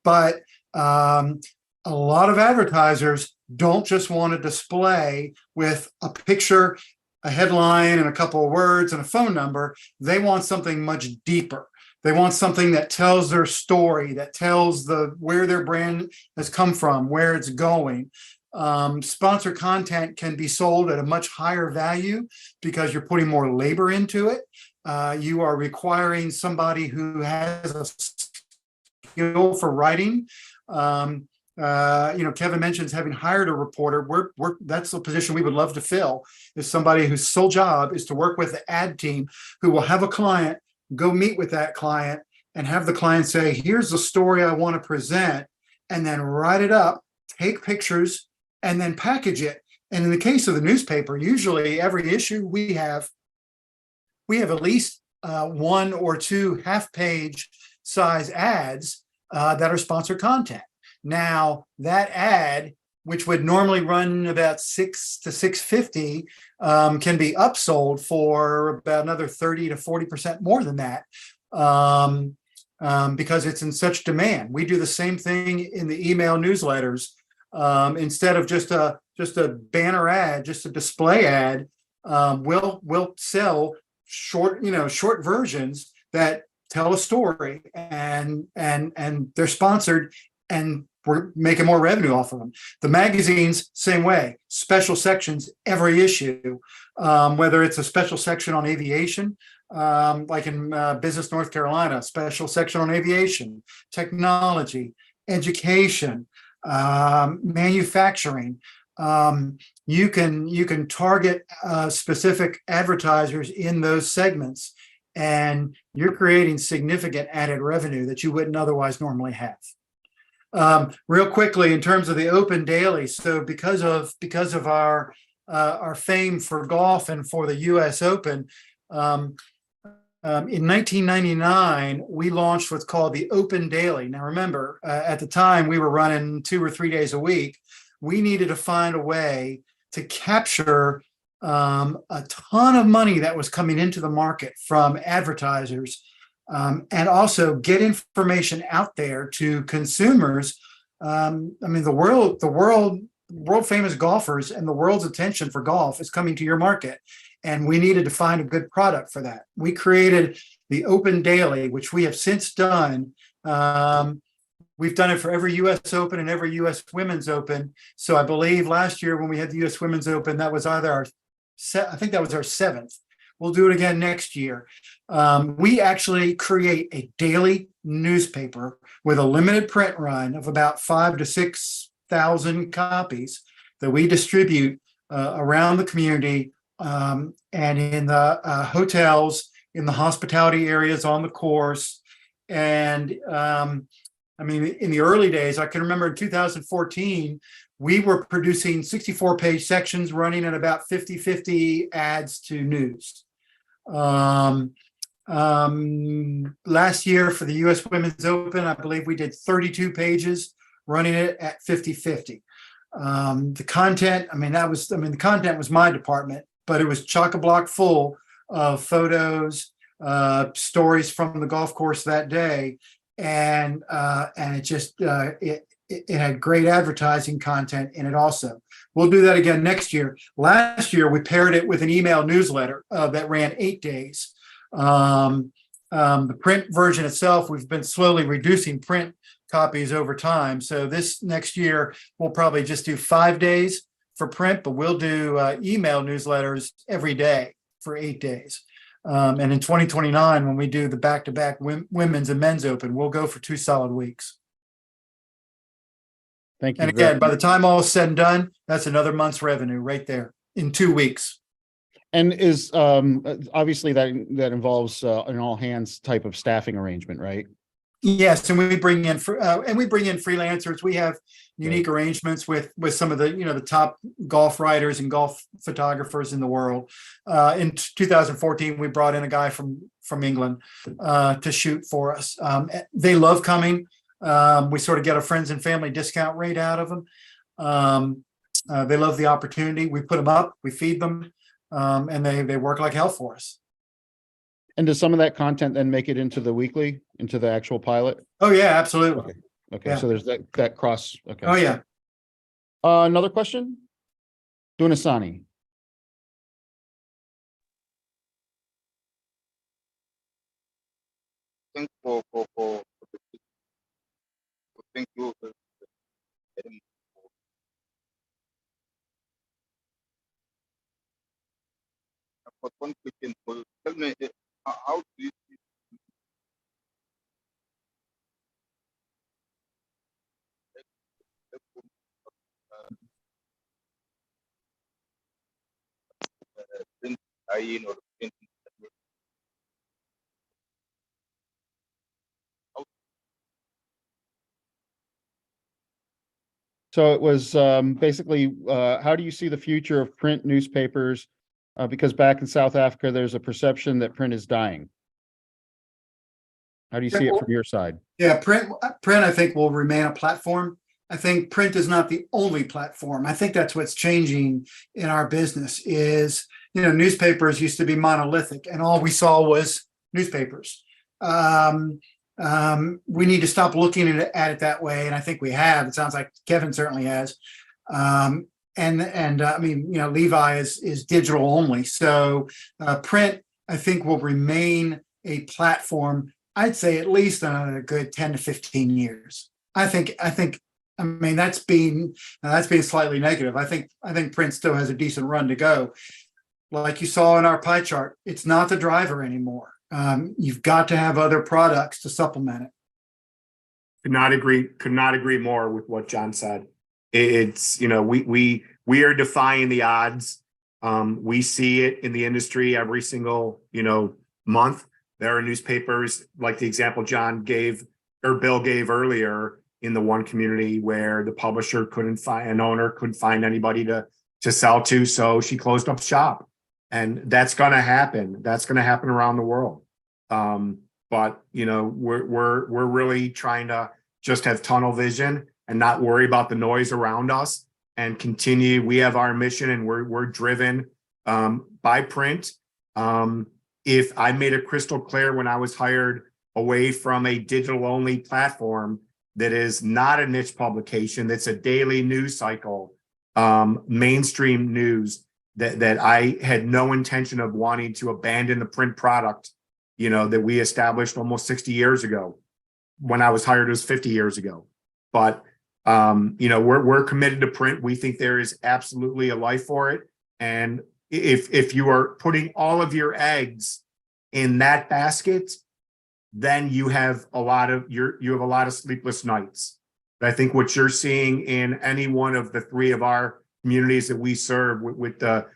But a lot of advertisers don't just want to display with a picture, a headline, and a couple of words and a phone number. They want something much deeper. They want something that tells their story, that tells where their brand has come from, where it's going. Sponsored content can be sold at a much higher value because you're putting more labor into it. You are requiring somebody who has a skill for writing. Kevin mentions having hired a reporter. That's the position we would love to fill, is somebody whose sole job is to work with the ad team who will have a client, go meet with that client and have the client say, here's the story I want to present, and then write it up, take pictures, and then package it. And in the case of the newspaper, usually every issue we have at least one or two half-page size ads that are sponsored content. Now, that ad, which would normally run about $6 to $6.50, can be upsold for about another 30 to 40% more than that, because it's in such demand. We do the same thing in the email newsletters. Instead of just a banner ad, just a display ad, we'll sell short versions that tell a story, and they're sponsored, and we're making more revenue off of them. The magazines, same way, special sections every issue, whether it's a special section on aviation, like in Business North Carolina, special section on aviation, technology, education, manufacturing. You can target specific advertisers in those segments, and you're creating significant added revenue that you wouldn't otherwise normally have. Real quickly, in terms of the Open Daily, so because of our fame for golf and for the U.S. Open, in 1999, we launched what's called the Open Daily. Now, remember, at the time, we were running 2 or 3 days a week. We needed to find a way to capture a ton of money that was coming into the market from advertisers, and also get information out there to consumers. The world famous golfers and the world's attention for golf is coming to your market, and we needed to find a good product for that. We created the Open Daily, which we have since done. We've done it for every U.S. Open and every U.S. Women's Open. So I believe last year when we had the U.S. Women's Open, that was either our 7th. We'll do it again next year. We actually create a daily newspaper with a limited print run of about 5,000 to 6,000 copies that we distribute around the community, and in the hotels, in the hospitality areas on the course. And in the early days, I can remember in 2014, we were producing 64-page sections running at about 50-50 ads to news. Last year for the U.S. Women's Open, I believe we did 32 pages running it at 50-50. The content, the content was my department, but it was chock-a-block full of photos, stories from the golf course that day. And it just, it had great advertising content in it also. We'll do that again next year. Last year, we paired it with an email newsletter that ran 8 days. The print version itself, we've been slowly reducing print copies over time. So this next year, we'll probably just do 5 days for print, but we'll do email newsletters every day for 8 days. And in 2029, when we do the back-to-back Women's and Men's Open, we'll go for 2 solid weeks. Thank you. And again, by the time all is said and done, that's another month's revenue right there in 2 weeks. And is obviously that involves an all hands type of staffing arrangement, right? Yes, and we bring in freelancers. We have unique arrangements with some of the top golf writers and golf photographers in the world. In 2014, we brought in a guy from England to shoot for us. They love coming. We sort of get a friends and family discount rate out of them. They love the opportunity. We put them up, we feed them, and they work like hell for us. And does some of that content then make it into the weekly, into the actual pilot? Oh yeah, absolutely. Okay. Yeah. So there's that cross. Okay. Oh yeah. Another question? Dunasani. thank thank you very much. I've got one question. Tell me, how do you see print tie-in or print? So it was basically, how do you see the future of print newspapers? Because back in South Africa, there's a perception that print is dying. How do you see it from your side? Yeah, print, I think will remain a platform. I think print is not the only platform. I think that's what's changing in our business is, newspapers used to be monolithic and all we saw was newspapers. We need to stop looking at it that way. And I think we have. It sounds like Kevin certainly has. I mean, Levi is digital only. So print, I think, will remain a platform. I'd say at least another good 10 to 15 years. I mean, that's being slightly negative. I think print still has a decent run to go. Like you saw in our pie chart, it's not the driver anymore. You've got to have other products to supplement it. Could not agree more with what John said. It's, we are defying the odds. We see it in the industry every single, month. There are newspapers like the example John gave or Bill gave earlier in the one community where the publisher an owner couldn't find anybody to sell to. So she closed up shop, and that's going to happen. That's going to happen around the world. But we're really trying to just have tunnel vision and not worry about the noise around us and continue. We have our mission and we're driven by print. If I made it crystal clear when I was hired away from a digital only platform that is not a niche publication, that's a daily news cycle, mainstream news, that I had no intention of wanting to abandon the print product, that we established almost 60 years ago. When I was hired, it was 50 years ago. But, we're committed to print. We think there is absolutely a life for it. And if you are putting all of your eggs in that basket, then you have a lot of sleepless nights. But I think what you're seeing in any one of the three of our communities that we serve with the,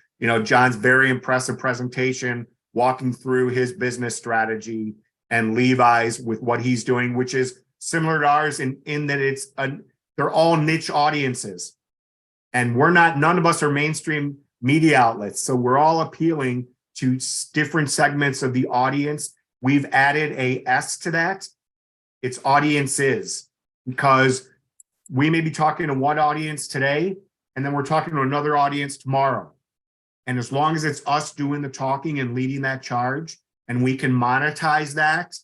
John's very impressive presentation, walking through his business strategy, and Levi's with what he's doing, which is similar to ours in that they're all niche audiences. And none of us are mainstream media outlets. So we're all appealing to different segments of the audience. We've added a S to that. It's audiences, because we may be talking to one audience today, and then we're talking to another audience tomorrow. And as long as it's us doing the talking and leading that charge, and we can monetize that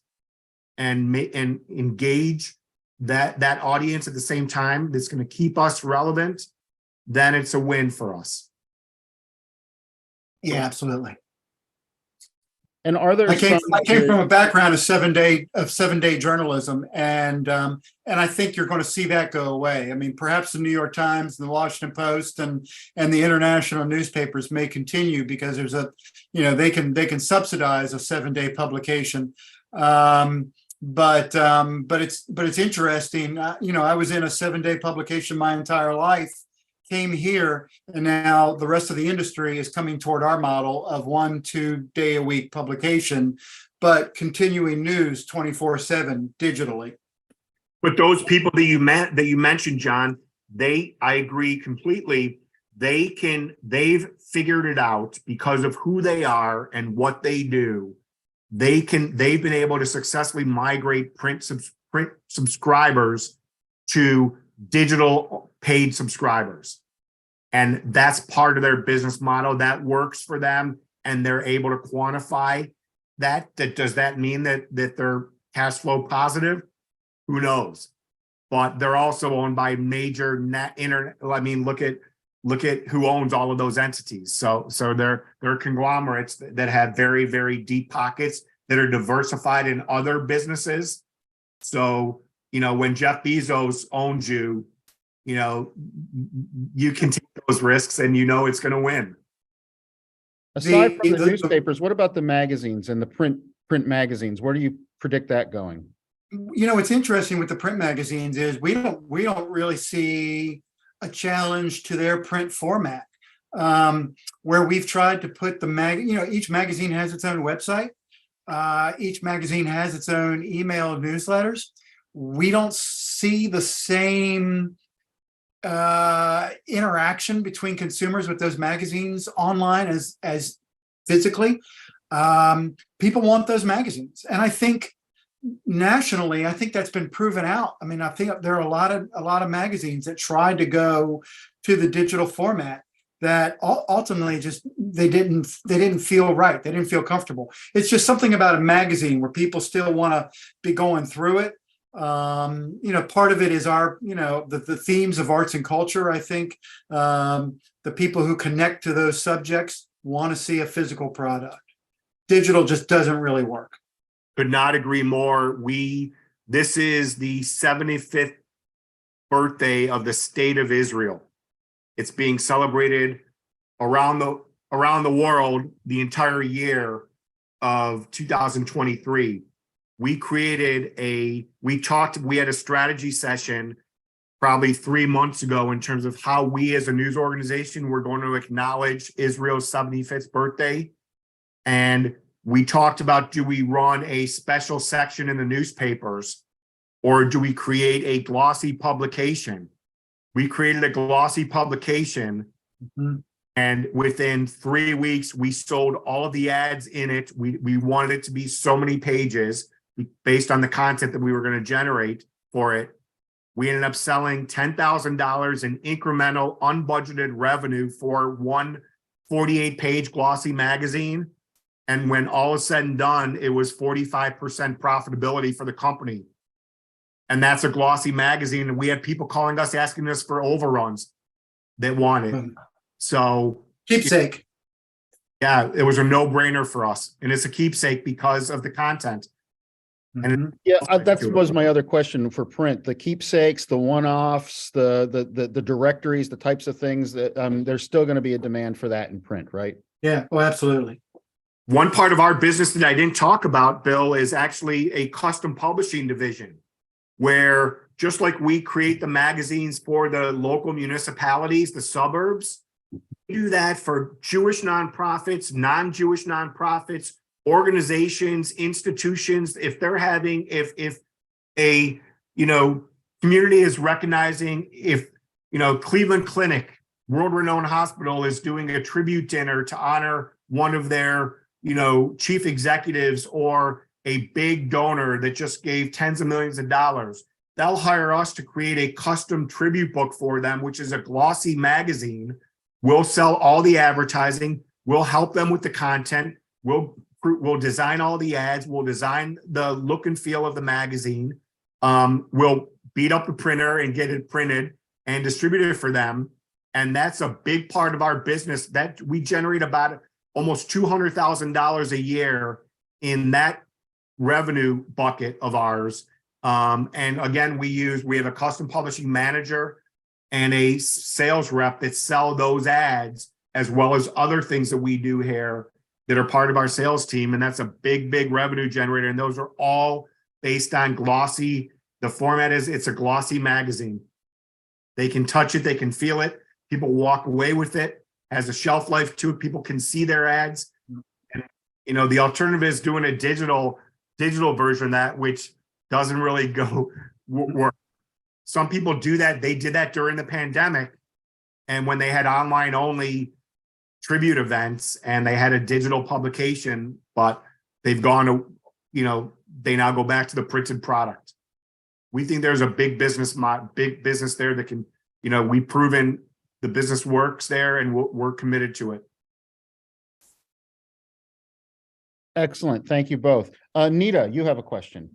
and engage that audience at the same time, that's going to keep us relevant, then it's a win for us. Yeah, absolutely. And are there I came some from a background of 7-day journalism, and I think you're going to see that go away. I mean, perhaps the New York Times and the Washington Post and the international newspapers may continue because there's they can subsidize a 7-day publication. But it's interesting. I was in a 7-day publication my entire life, came here, and now the rest of the industry is coming toward our model of 1-2 day a week publication, but continuing news 24/7 digitally. But those people that you mentioned, John, I agree completely. They've figured it out because of who they are and what they do. They've been able to successfully migrate print subscribers to digital paid subscribers. And that's part of their business model that works for them. And they're able to quantify that. Does that mean that they're cash flow positive? Who knows? But they're also owned by major net internet. I mean, look at who owns all of those entities. So they're conglomerates that have very, very deep pockets that are diversified in other businesses. So, when Jeff Bezos owns you, you can take those risks and it's going to win. Aside from the the- newspapers, what about the magazines and the print magazines? Where do you predict that going? What's interesting with the print magazines is we don't really see a challenge to their print format. Where we've tried to put each magazine has its own website. Each magazine has its own email newsletters. We don't see the same interaction between consumers with those magazines online as physically. People want those magazines, and I think nationally, I think that's been proven out. I mean, I think there are a lot of magazines that tried to go to the digital format that ultimately just they didn't feel right. They didn't feel comfortable. It's just something about a magazine where people still want to be going through it. Part of it is our, the themes of arts and culture. I think the people who connect to those subjects want to see a physical product. Digital just doesn't really work. Could not agree more. This is the 75th birthday of the state of Israel. It's being celebrated around the world the entire year of 2023. We had a strategy session probably 3 months ago in terms of how we as a news organization were going to acknowledge Israel's 75th birthday. And we talked about, do we run a special section in the newspapers or do we create a glossy publication? We created a glossy publication. Mm-hmm. And within 3 weeks, we sold all of the ads in it. We wanted it to be so many pages based on the content that we were going to generate for it. We ended up selling $10,000 in incremental unbudgeted revenue for one 48-page glossy magazine. And when all is said and done, it was 45% profitability for the company. And that's a glossy magazine. And we had people calling us, asking us for overruns that wanted. So keepsake. Yeah, it was a no-brainer for us. And it's a keepsake because of the content. And yeah, that was my other question for print. The keepsakes, the one-offs, the directories, the types of things that there's still going to be a demand for that in print, right? Yeah, oh, absolutely. One part of our business that I didn't talk about, Bill, is actually a custom publishing division, where just like we create the magazines for the local municipalities, the suburbs, we do that for Jewish nonprofits, non-Jewish nonprofits, organizations, institutions. If they're having, if a, community is recognizing, if, Cleveland Clinic, world-renowned hospital, is doing a tribute dinner to honor one of their, chief executives, or a big donor that just gave tens of millions of dollars, they'll hire us to create a custom tribute book for them, which is a glossy magazine. We'll sell all the advertising. We'll help them with the content. We'll design all the ads. We'll design the look and feel of the magazine. We'll beat up the printer and get it printed and distributed for them. And that's a big part of our business that we generate about almost $200,000 a year in that revenue bucket of ours. And again, we have a custom publishing manager and a sales rep that sell those ads, as well as other things that we do here that are part of our sales team. And that's a big, big revenue generator. And those are all based on glossy. The format is, it's a glossy magazine. They can touch it, they can feel it. People walk away with it. Has a shelf life to it. People can see their ads. And, the alternative is doing a digital version of that, which doesn't really work. Some people do that. They did that during the pandemic. And when they had online only tribute events and they had a digital publication, but they've gone to, they now go back to the printed product. We think there's a big business there that can, we've proven the business works there, and we're committed to it. Excellent. Thank you both. Nita, you have a question.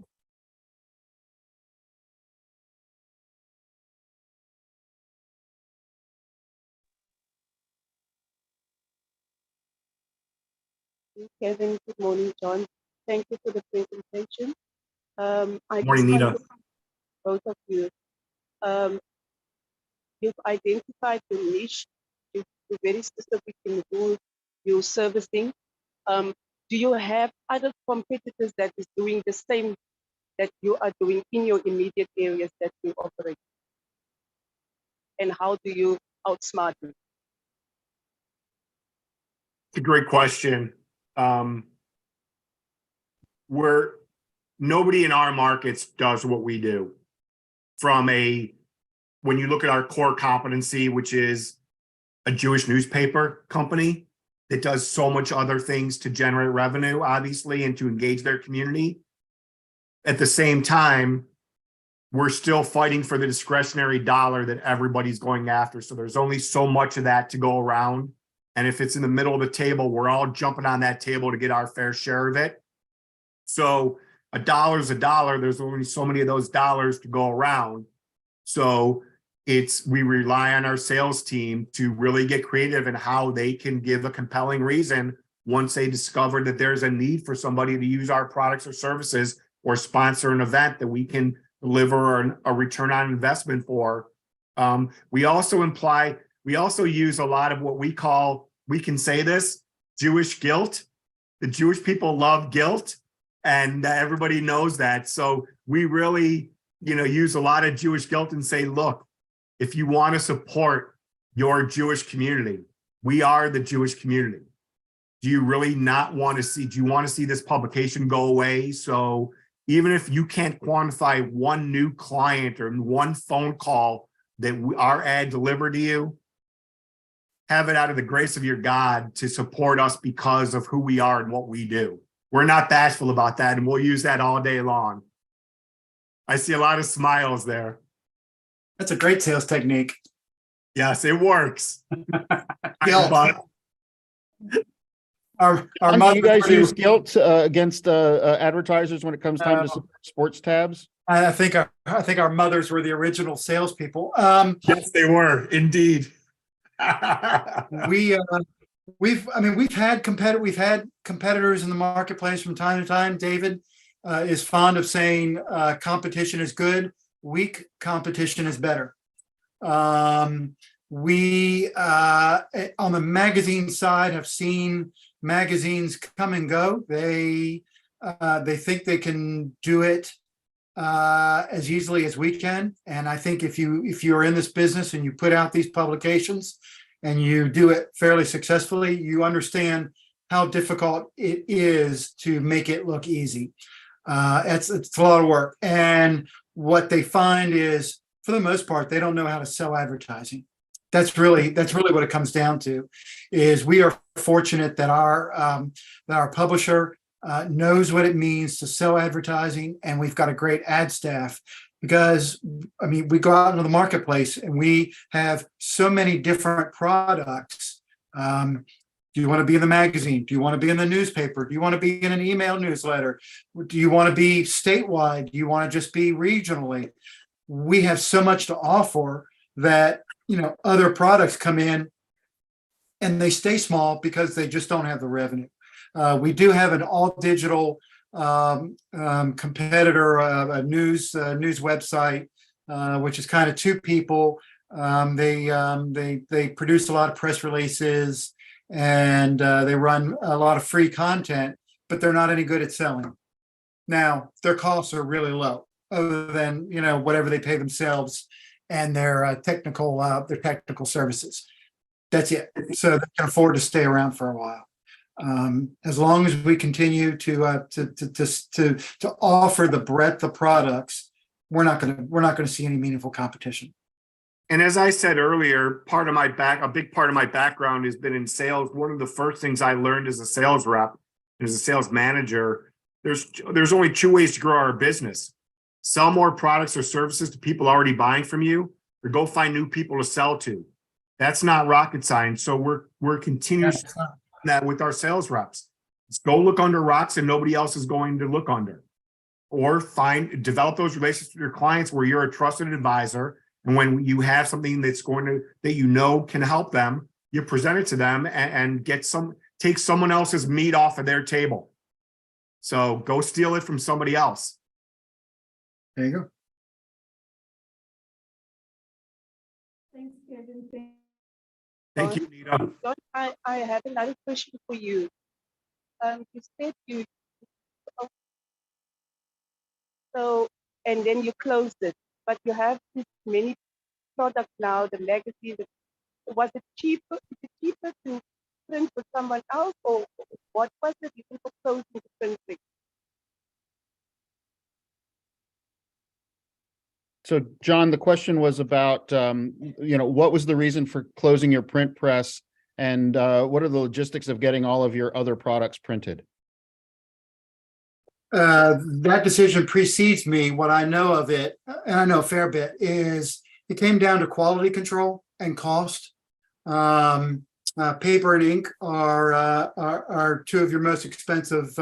Kevin, good morning, John. Thank you for the presentation. I Morning, just Nita. want to both of you. You've identified your niche. You're very specific in who you're servicing. Do you have other competitors that is doing the same that you are doing in your immediate areas that you operate? And how do you outsmart them? It's a great question. Where nobody in our markets does what we do. When you look at our core competency, which is a Jewish newspaper company that does so much other things to generate revenue, obviously, and to engage their community. At the same time, we're still fighting for the discretionary dollar that everybody's going after. So there's only so much of that to go around. And if it's in the middle of the table, we're all jumping on that table to get our fair share of it. So a dollar is a dollar. There's only so many of those dollars to go around. So we rely on our sales team to really get creative in how they can give a compelling reason once they discover that there's a need for somebody to use our products or services or sponsor an event that we can deliver a return on investment for. We also use a lot of what we call, we can say this, Jewish guilt. The Jewish people love guilt, and everybody knows that. So we really, use a lot of Jewish guilt and say, look, if you want to support your Jewish community, we are the Jewish community. Do you really not want to see, do you want to see this publication go away? So even if you can't quantify one new client or one phone call that our ad delivered to you, have it out of the grace of your God to support us because of who we are and what we do. We're not bashful about that, and we'll use that all day long. I see a lot of smiles there. That's a great sales technique. Yes, it works. Guilt. But Our Do you guys mother- use guilt against advertisers when it comes time to support sports tabs? I think our mothers were the original salespeople. yes, they were indeed. We've had competitors in the marketplace from time to time. David is fond of saying competition is good, weak competition is better. We on the magazine side have seen magazines come and go. They think they can do it as easily as we can. And I think if you're in this business and you put out these publications and you do it fairly successfully, you understand how difficult it is to make it look easy. It's a lot of work. And what they find is, for the most part, they don't know how to sell advertising. That's really what it comes down to. Is we are fortunate that our publisher knows what it means to sell advertising, and we've got a great ad staff. Because we go out into the marketplace and we have so many different products. Do you want to be in the magazine? Do you want to be in the newspaper? Do you want to be in an email newsletter? Do you want to be statewide? Do you want to just be regionally? We have so much to offer that other products come in and they stay small because they just don't have the revenue. We do have an all digital competitor, a news website, which is kind of two people. They produce a lot of press releases and they run a lot of free content, but they're not any good at selling. Now, their costs are really low, other than whatever they pay themselves and their technical services. That's it. So they can afford to stay around for a while. As long as we continue to offer the breadth of products, we're not going to see any meaningful competition. And as I said earlier, a big part of my background has been in sales. One of the first things I learned as a sales rep, as a sales manager, there's only two ways to grow our business: sell more products or services to people already buying from you, or go find new people to sell to. That's not rocket science. So we're continuing that with our sales reps. Let's go look under rocks and nobody else is going to look under. Or develop those relationships with your clients where you're a trusted advisor. And when you have something that can help them, you present it to them and take someone else's meat off of their table. So go steal it from somebody else. There you go. Thanks, Kevin. Thank you, Nita. John, I have another question for you. You said you so and then you closed it, but you have this many products now, the magazine. Was it cheaper? Is it cheaper to print for someone else, or what was the reason for closing the printing? So John, the question was about, what was the reason for closing your print press, and what are the logistics of getting all of your other products printed? That decision precedes me. What I know of it, and I know a fair bit, is it came down to quality control and cost. Paper and ink are two of your most expensive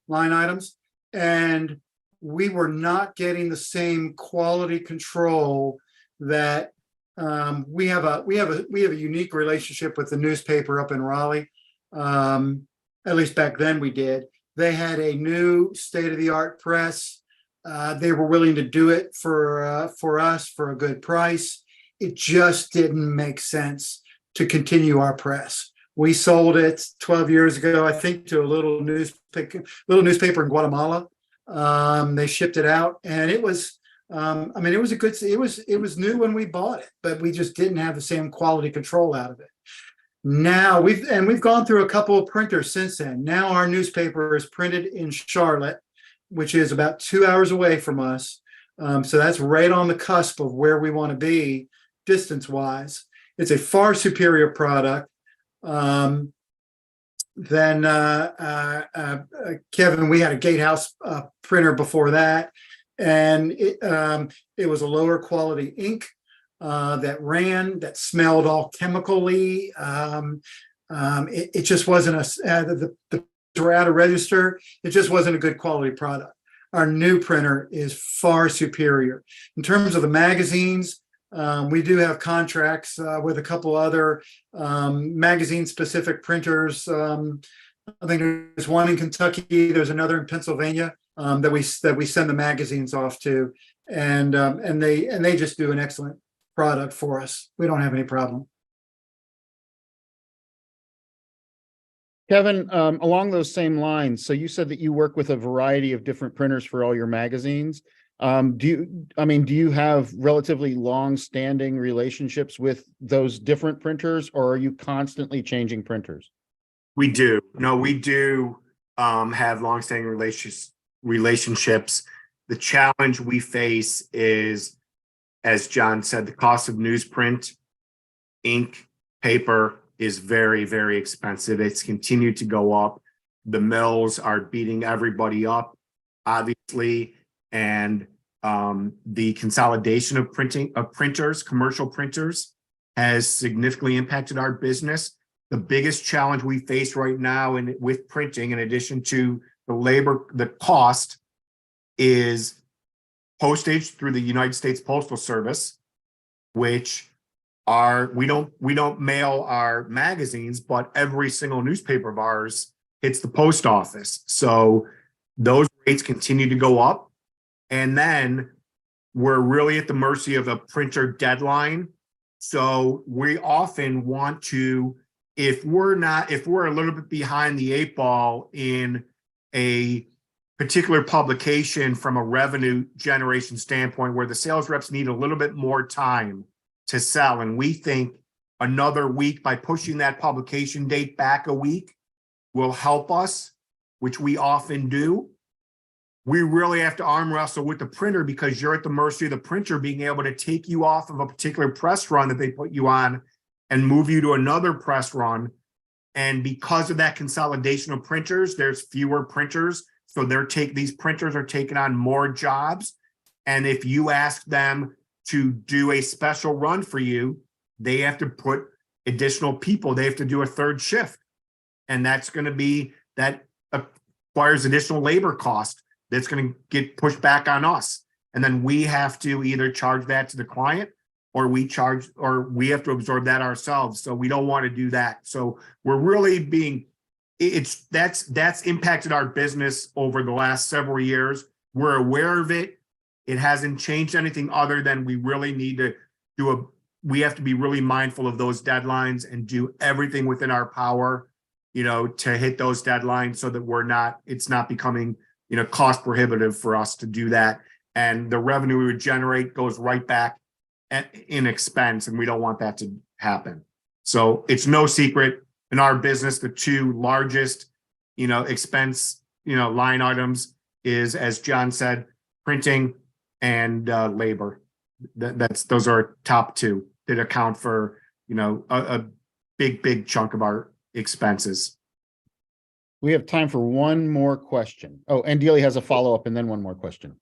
line items, and we were not getting the same quality control that we have a unique relationship with the newspaper up in Raleigh. At least back then we did. They had a new state-of-the-art press. They were willing to do it for us for a good price. It just didn't make sense to continue our press. We sold it 12 years ago, I think, to a little newspaper in Guatemala. They shipped it out, and it was, it was new when we bought it, but we just didn't have the same quality control out of it. Now we've gone through a couple of printers since then. Now our newspaper is printed in Charlotte, which is about 2 hours away from us. So that's right on the cusp of where we want to be distance-wise. It's a far superior product. Then Kevin, we had a Gatehouse printer before that, and it was a lower quality ink that smelled all chemically. It just wasn't the were out of register. It just wasn't a good quality product. Our new printer is far superior. In terms of the magazines, we do have contracts with a couple other magazine-specific printers. I think there's one in Kentucky. There's another in Pennsylvania that we send the magazines off to, and they just do an excellent product for us. We don't have any problem. Kevin, along those same lines, so you said that you work with a variety of different printers for all your magazines. Do you have relatively long-standing relationships with those different printers, or are you constantly changing printers? We do. No, we do have longstanding relationships. The challenge we face is, as John said, the cost of newsprint, ink, paper is very, very expensive. It's continued to go up. The mills are beating everybody up, obviously, and the consolidation of printers, commercial printers, has significantly impacted our business. The biggest challenge we face right now with printing, in addition to the labor, the cost, is postage through the United States Postal Service, which we don't mail our magazines, but every single newspaper of ours hits the post office. So those rates continue to go up. And then we're really at the mercy of a printer deadline. So we often want to, if we're a little bit behind the 8 ball in a particular publication from a revenue generation standpoint, where the sales reps need a little bit more time to sell, and we think another week by pushing that publication date back a week will help us, which we often do. We really have to arm wrestle with the printer, because you're at the mercy of the printer being able to take you off of a particular press run that they put you on and move you to another press run. And because of that consolidation of printers, there's fewer printers. So these printers are taking on more jobs. And if you ask them to do a special run for you, they have to put additional people. They have to do a third shift. And that requires additional labor cost that's going to get pushed back on us. And then we have to either charge that to the client, or we have to absorb that ourselves. So we don't want to do that. So we're really being that's impacted our business over the last several years. We're aware of it. It hasn't changed anything other than we really need to we have to be really mindful of those deadlines and do everything within our power, to hit those deadlines so that it's not becoming, cost prohibitive for us to do that. And the revenue we would generate goes right back in expense, and we don't want that to happen. So it's no secret in our business, the two largest, expense, line items is, as John said, printing and labor. Those are our top two that account for, a big chunk of our expenses. We have time for one more question. Oh, and Dealey has a follow-up and then one more question.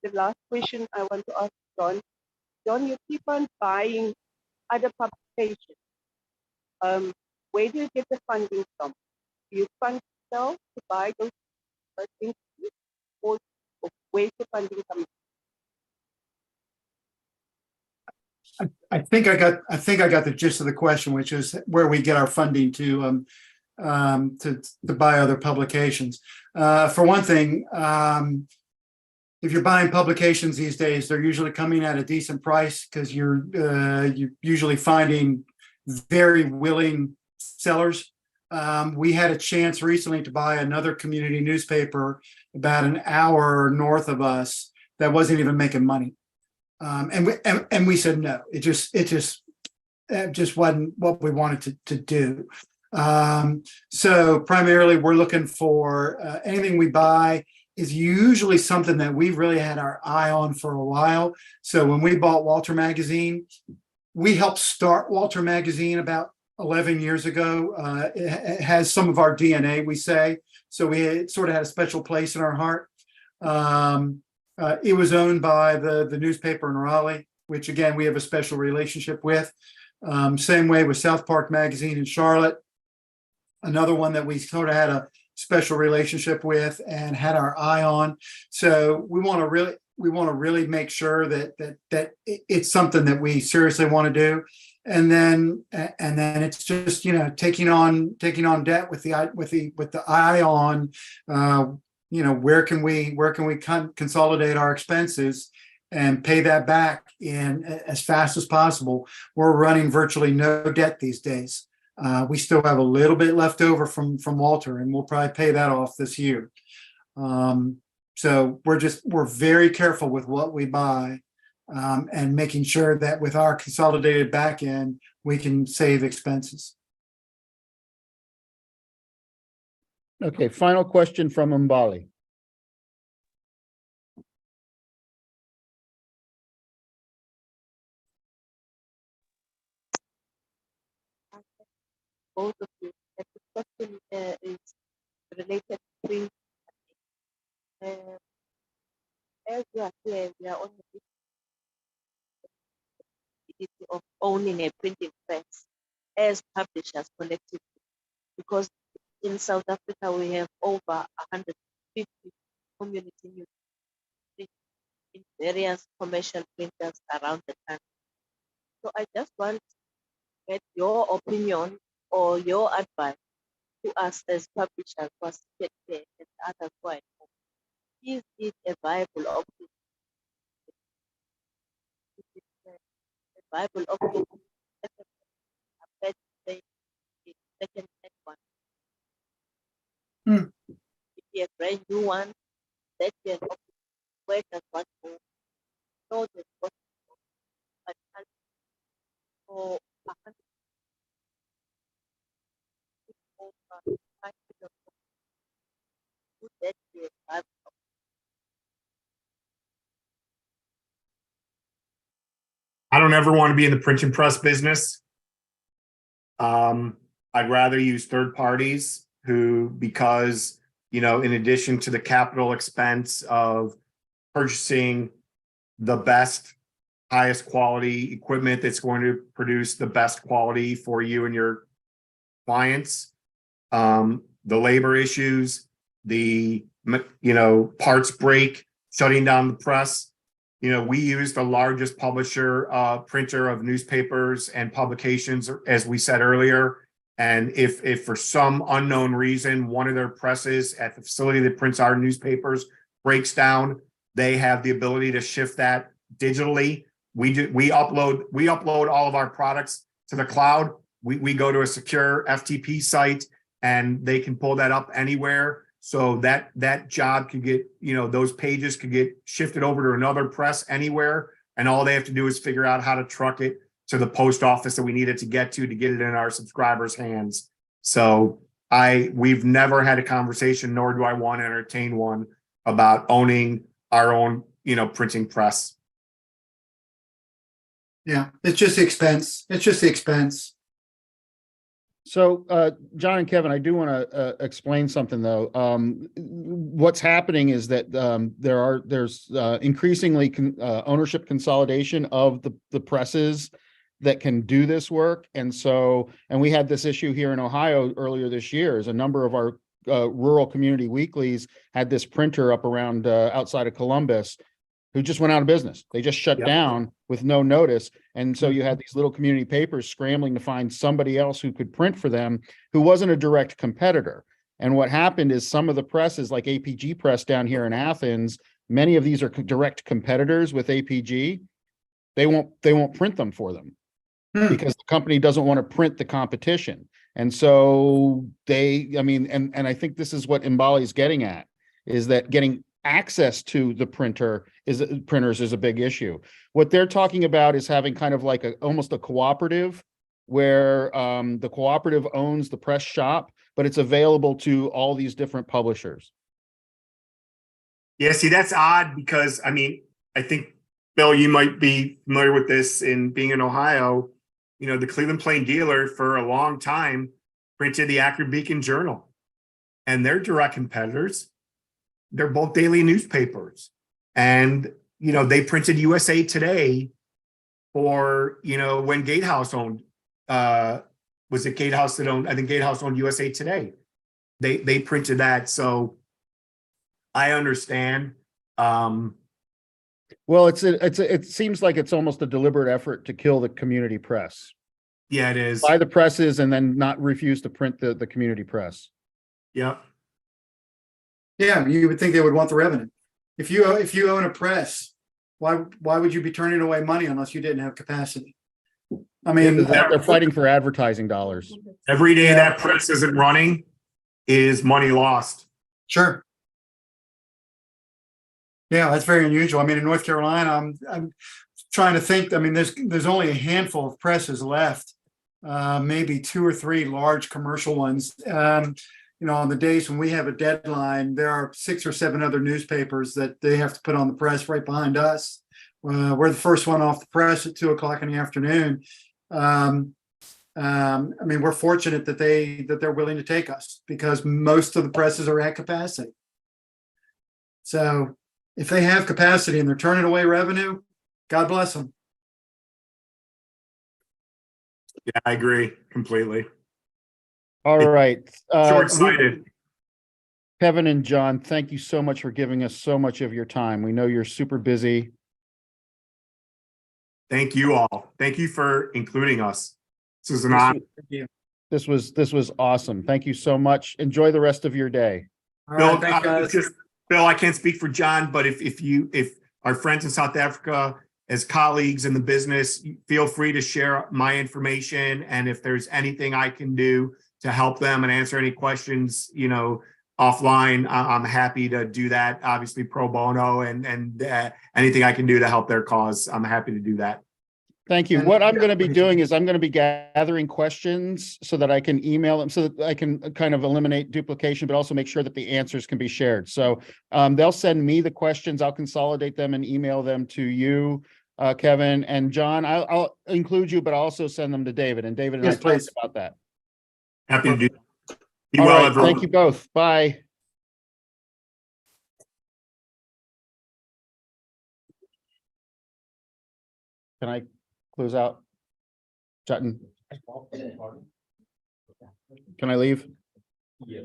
The last question I want to ask John. John, you keep on buying other publications. Where do you get the funding from? Do you fund yourself to buy those things, or where's the funding coming from? I think I got the gist of the question, which is where we get our funding to buy other publications. For one thing, if you're buying publications these days, they're usually coming at a decent price because you're usually finding very willing sellers. We had a chance recently to buy another community newspaper about an hour north of us that wasn't even making money. And we said no. It just wasn't what we wanted to do. So primarily we're looking for anything we buy is usually something that we've really had our eye on for a while. So when we bought Walter Magazine, we helped start Walter Magazine about 11 years ago. It has some of our DNA, we say. So we sort of had a special place in our heart. It was owned by the newspaper in Raleigh, which again, we have a special relationship with. Same way with South Park Magazine in Charlotte. Another one that we sort of had a special relationship with and had our eye on. So we want to really make sure that it's something that we seriously want to do. And then it's just, taking on debt with the eye on, where can we consolidate our expenses and pay that back in as fast as possible. We're running virtually no debt these days. We still have a little bit left over from Walter, and we'll probably pay that off this year. So we're very careful with what we buy, and making sure that with our consolidated back end, we can save expenses. Okay, final question from Mbali. Both of you. The question is related to as we are here, we are on the issue of owning a printing press as publishers collectively, because in South Africa we have over 150 community newspapers in various commercial printers around the country. So I just want to get your opinion or your advice to us as publishers who are seated here and others who are at home. Is it a viable option? Is it a viable option? Let's say the second-hand one. If you have a brand new one, that's an option. Where does one go? No, there's what but for 100 over 5 million, would that be a viable option? I don't ever want to be in the print and press business. I'd rather use third parties who, because, in addition to the capital expense of purchasing the best, highest quality equipment that's going to produce the best quality for you and your clients, the labor issues, the, parts break, shutting down the press, we use the largest publisher, printer of newspapers and publications, as we said earlier. And if for some unknown reason, one of their presses at the facility that prints our newspapers breaks down, they have the ability to shift that digitally. We upload all of our products to the cloud. We go to a secure FTP site and they can pull that up anywhere. So that job can get, those pages could get shifted over to another press anywhere. And all they have to do is figure out how to truck it to the post office that we need it to get it in our subscribers' hands. So we've never had a conversation, nor do I want to entertain one, about owning our own, printing press. Yeah, it's just the expense. It's just the expense. So, John and Kevin, I do want to explain something though. What's happening is that there's increasingly ownership consolidation of the presses that can do this work, and we had this issue here in Ohio earlier this year. As a number of our rural community weeklies had this printer up around outside of Columbus, who just went out of business. They just shut down with no notice. And so you had these little community papers scrambling to find somebody else who could print for them, who wasn't a direct competitor. And what happened is some of the presses, like APG Press down here in Athens, many of these are direct competitors with APG. They won't print them for them because the company doesn't want to print the competition. And so and I think this is what Mbali is getting at, is that getting access to the printers is a big issue. What they're talking about is having kind of like almost a cooperative where the cooperative owns the press shop, but it's available to all these different publishers. Yeah, see, that's odd because I think, Bill, you might be familiar with this in being in Ohio. The Cleveland Plain Dealer for a long time printed the Akron Beacon Journal, and they're direct competitors. They're both daily newspapers. And, they printed USA Today for, when Gatehouse owned, was it Gatehouse that owned, I think Gatehouse owned USA Today. They printed that. So I understand. Well, it seems like it's almost a deliberate effort to kill the community press. Yeah, it is. Buy the presses and then not refuse to print the community press. Yep. Yeah, you would think they would want the revenue. If you own a press, why would you be turning away money unless you didn't have capacity? I mean, They're fighting for advertising dollars. Every day that press isn't running is money lost. Sure. Yeah, that's very unusual. I mean, in North Carolina, I'm trying to think. I mean, there's only a handful of presses left, maybe 2 or 3 large commercial ones. On the days when we have a deadline, there are 6 or 7 other newspapers that they have to put on the press right behind us. We're the first one off the press at 2:00 in the afternoon. We're fortunate that they're willing to take us because most of the presses are at capacity. So if they have capacity and they're turning away revenue, God bless them. Yeah, I agree completely. All right. Short-sighted. Kevin and John, thank you so much for giving us so much of your time. We know you're super busy. Thank you all. Thank you for including us. This is an honor. This was awesome. Thank you so much. Enjoy the rest of your day. All Bill, right, thanks, guys. Bill, I can't speak for John, but if our friends in South Africa, as colleagues in the business, feel free to share my information. And if there's anything I can do to help them and answer any questions, offline, I'm happy to do that. Obviously pro bono and anything I can do to help their cause, I'm happy to do that. Thank you. What I'm going to be doing is I'm going to be gathering questions so that I can email them, so that I can kind of eliminate duplication, but also make sure that the answers can be shared. So they'll send me the questions. I'll consolidate them and email them to you, Kevin and John. I'll include you, but I'll also send them to David. And David and Yes, I please. talked about that. Happy to do that. Be All well, right. everyone. Thank you both. Bye. Can I close out? Jutton? Can I leave? Yeah.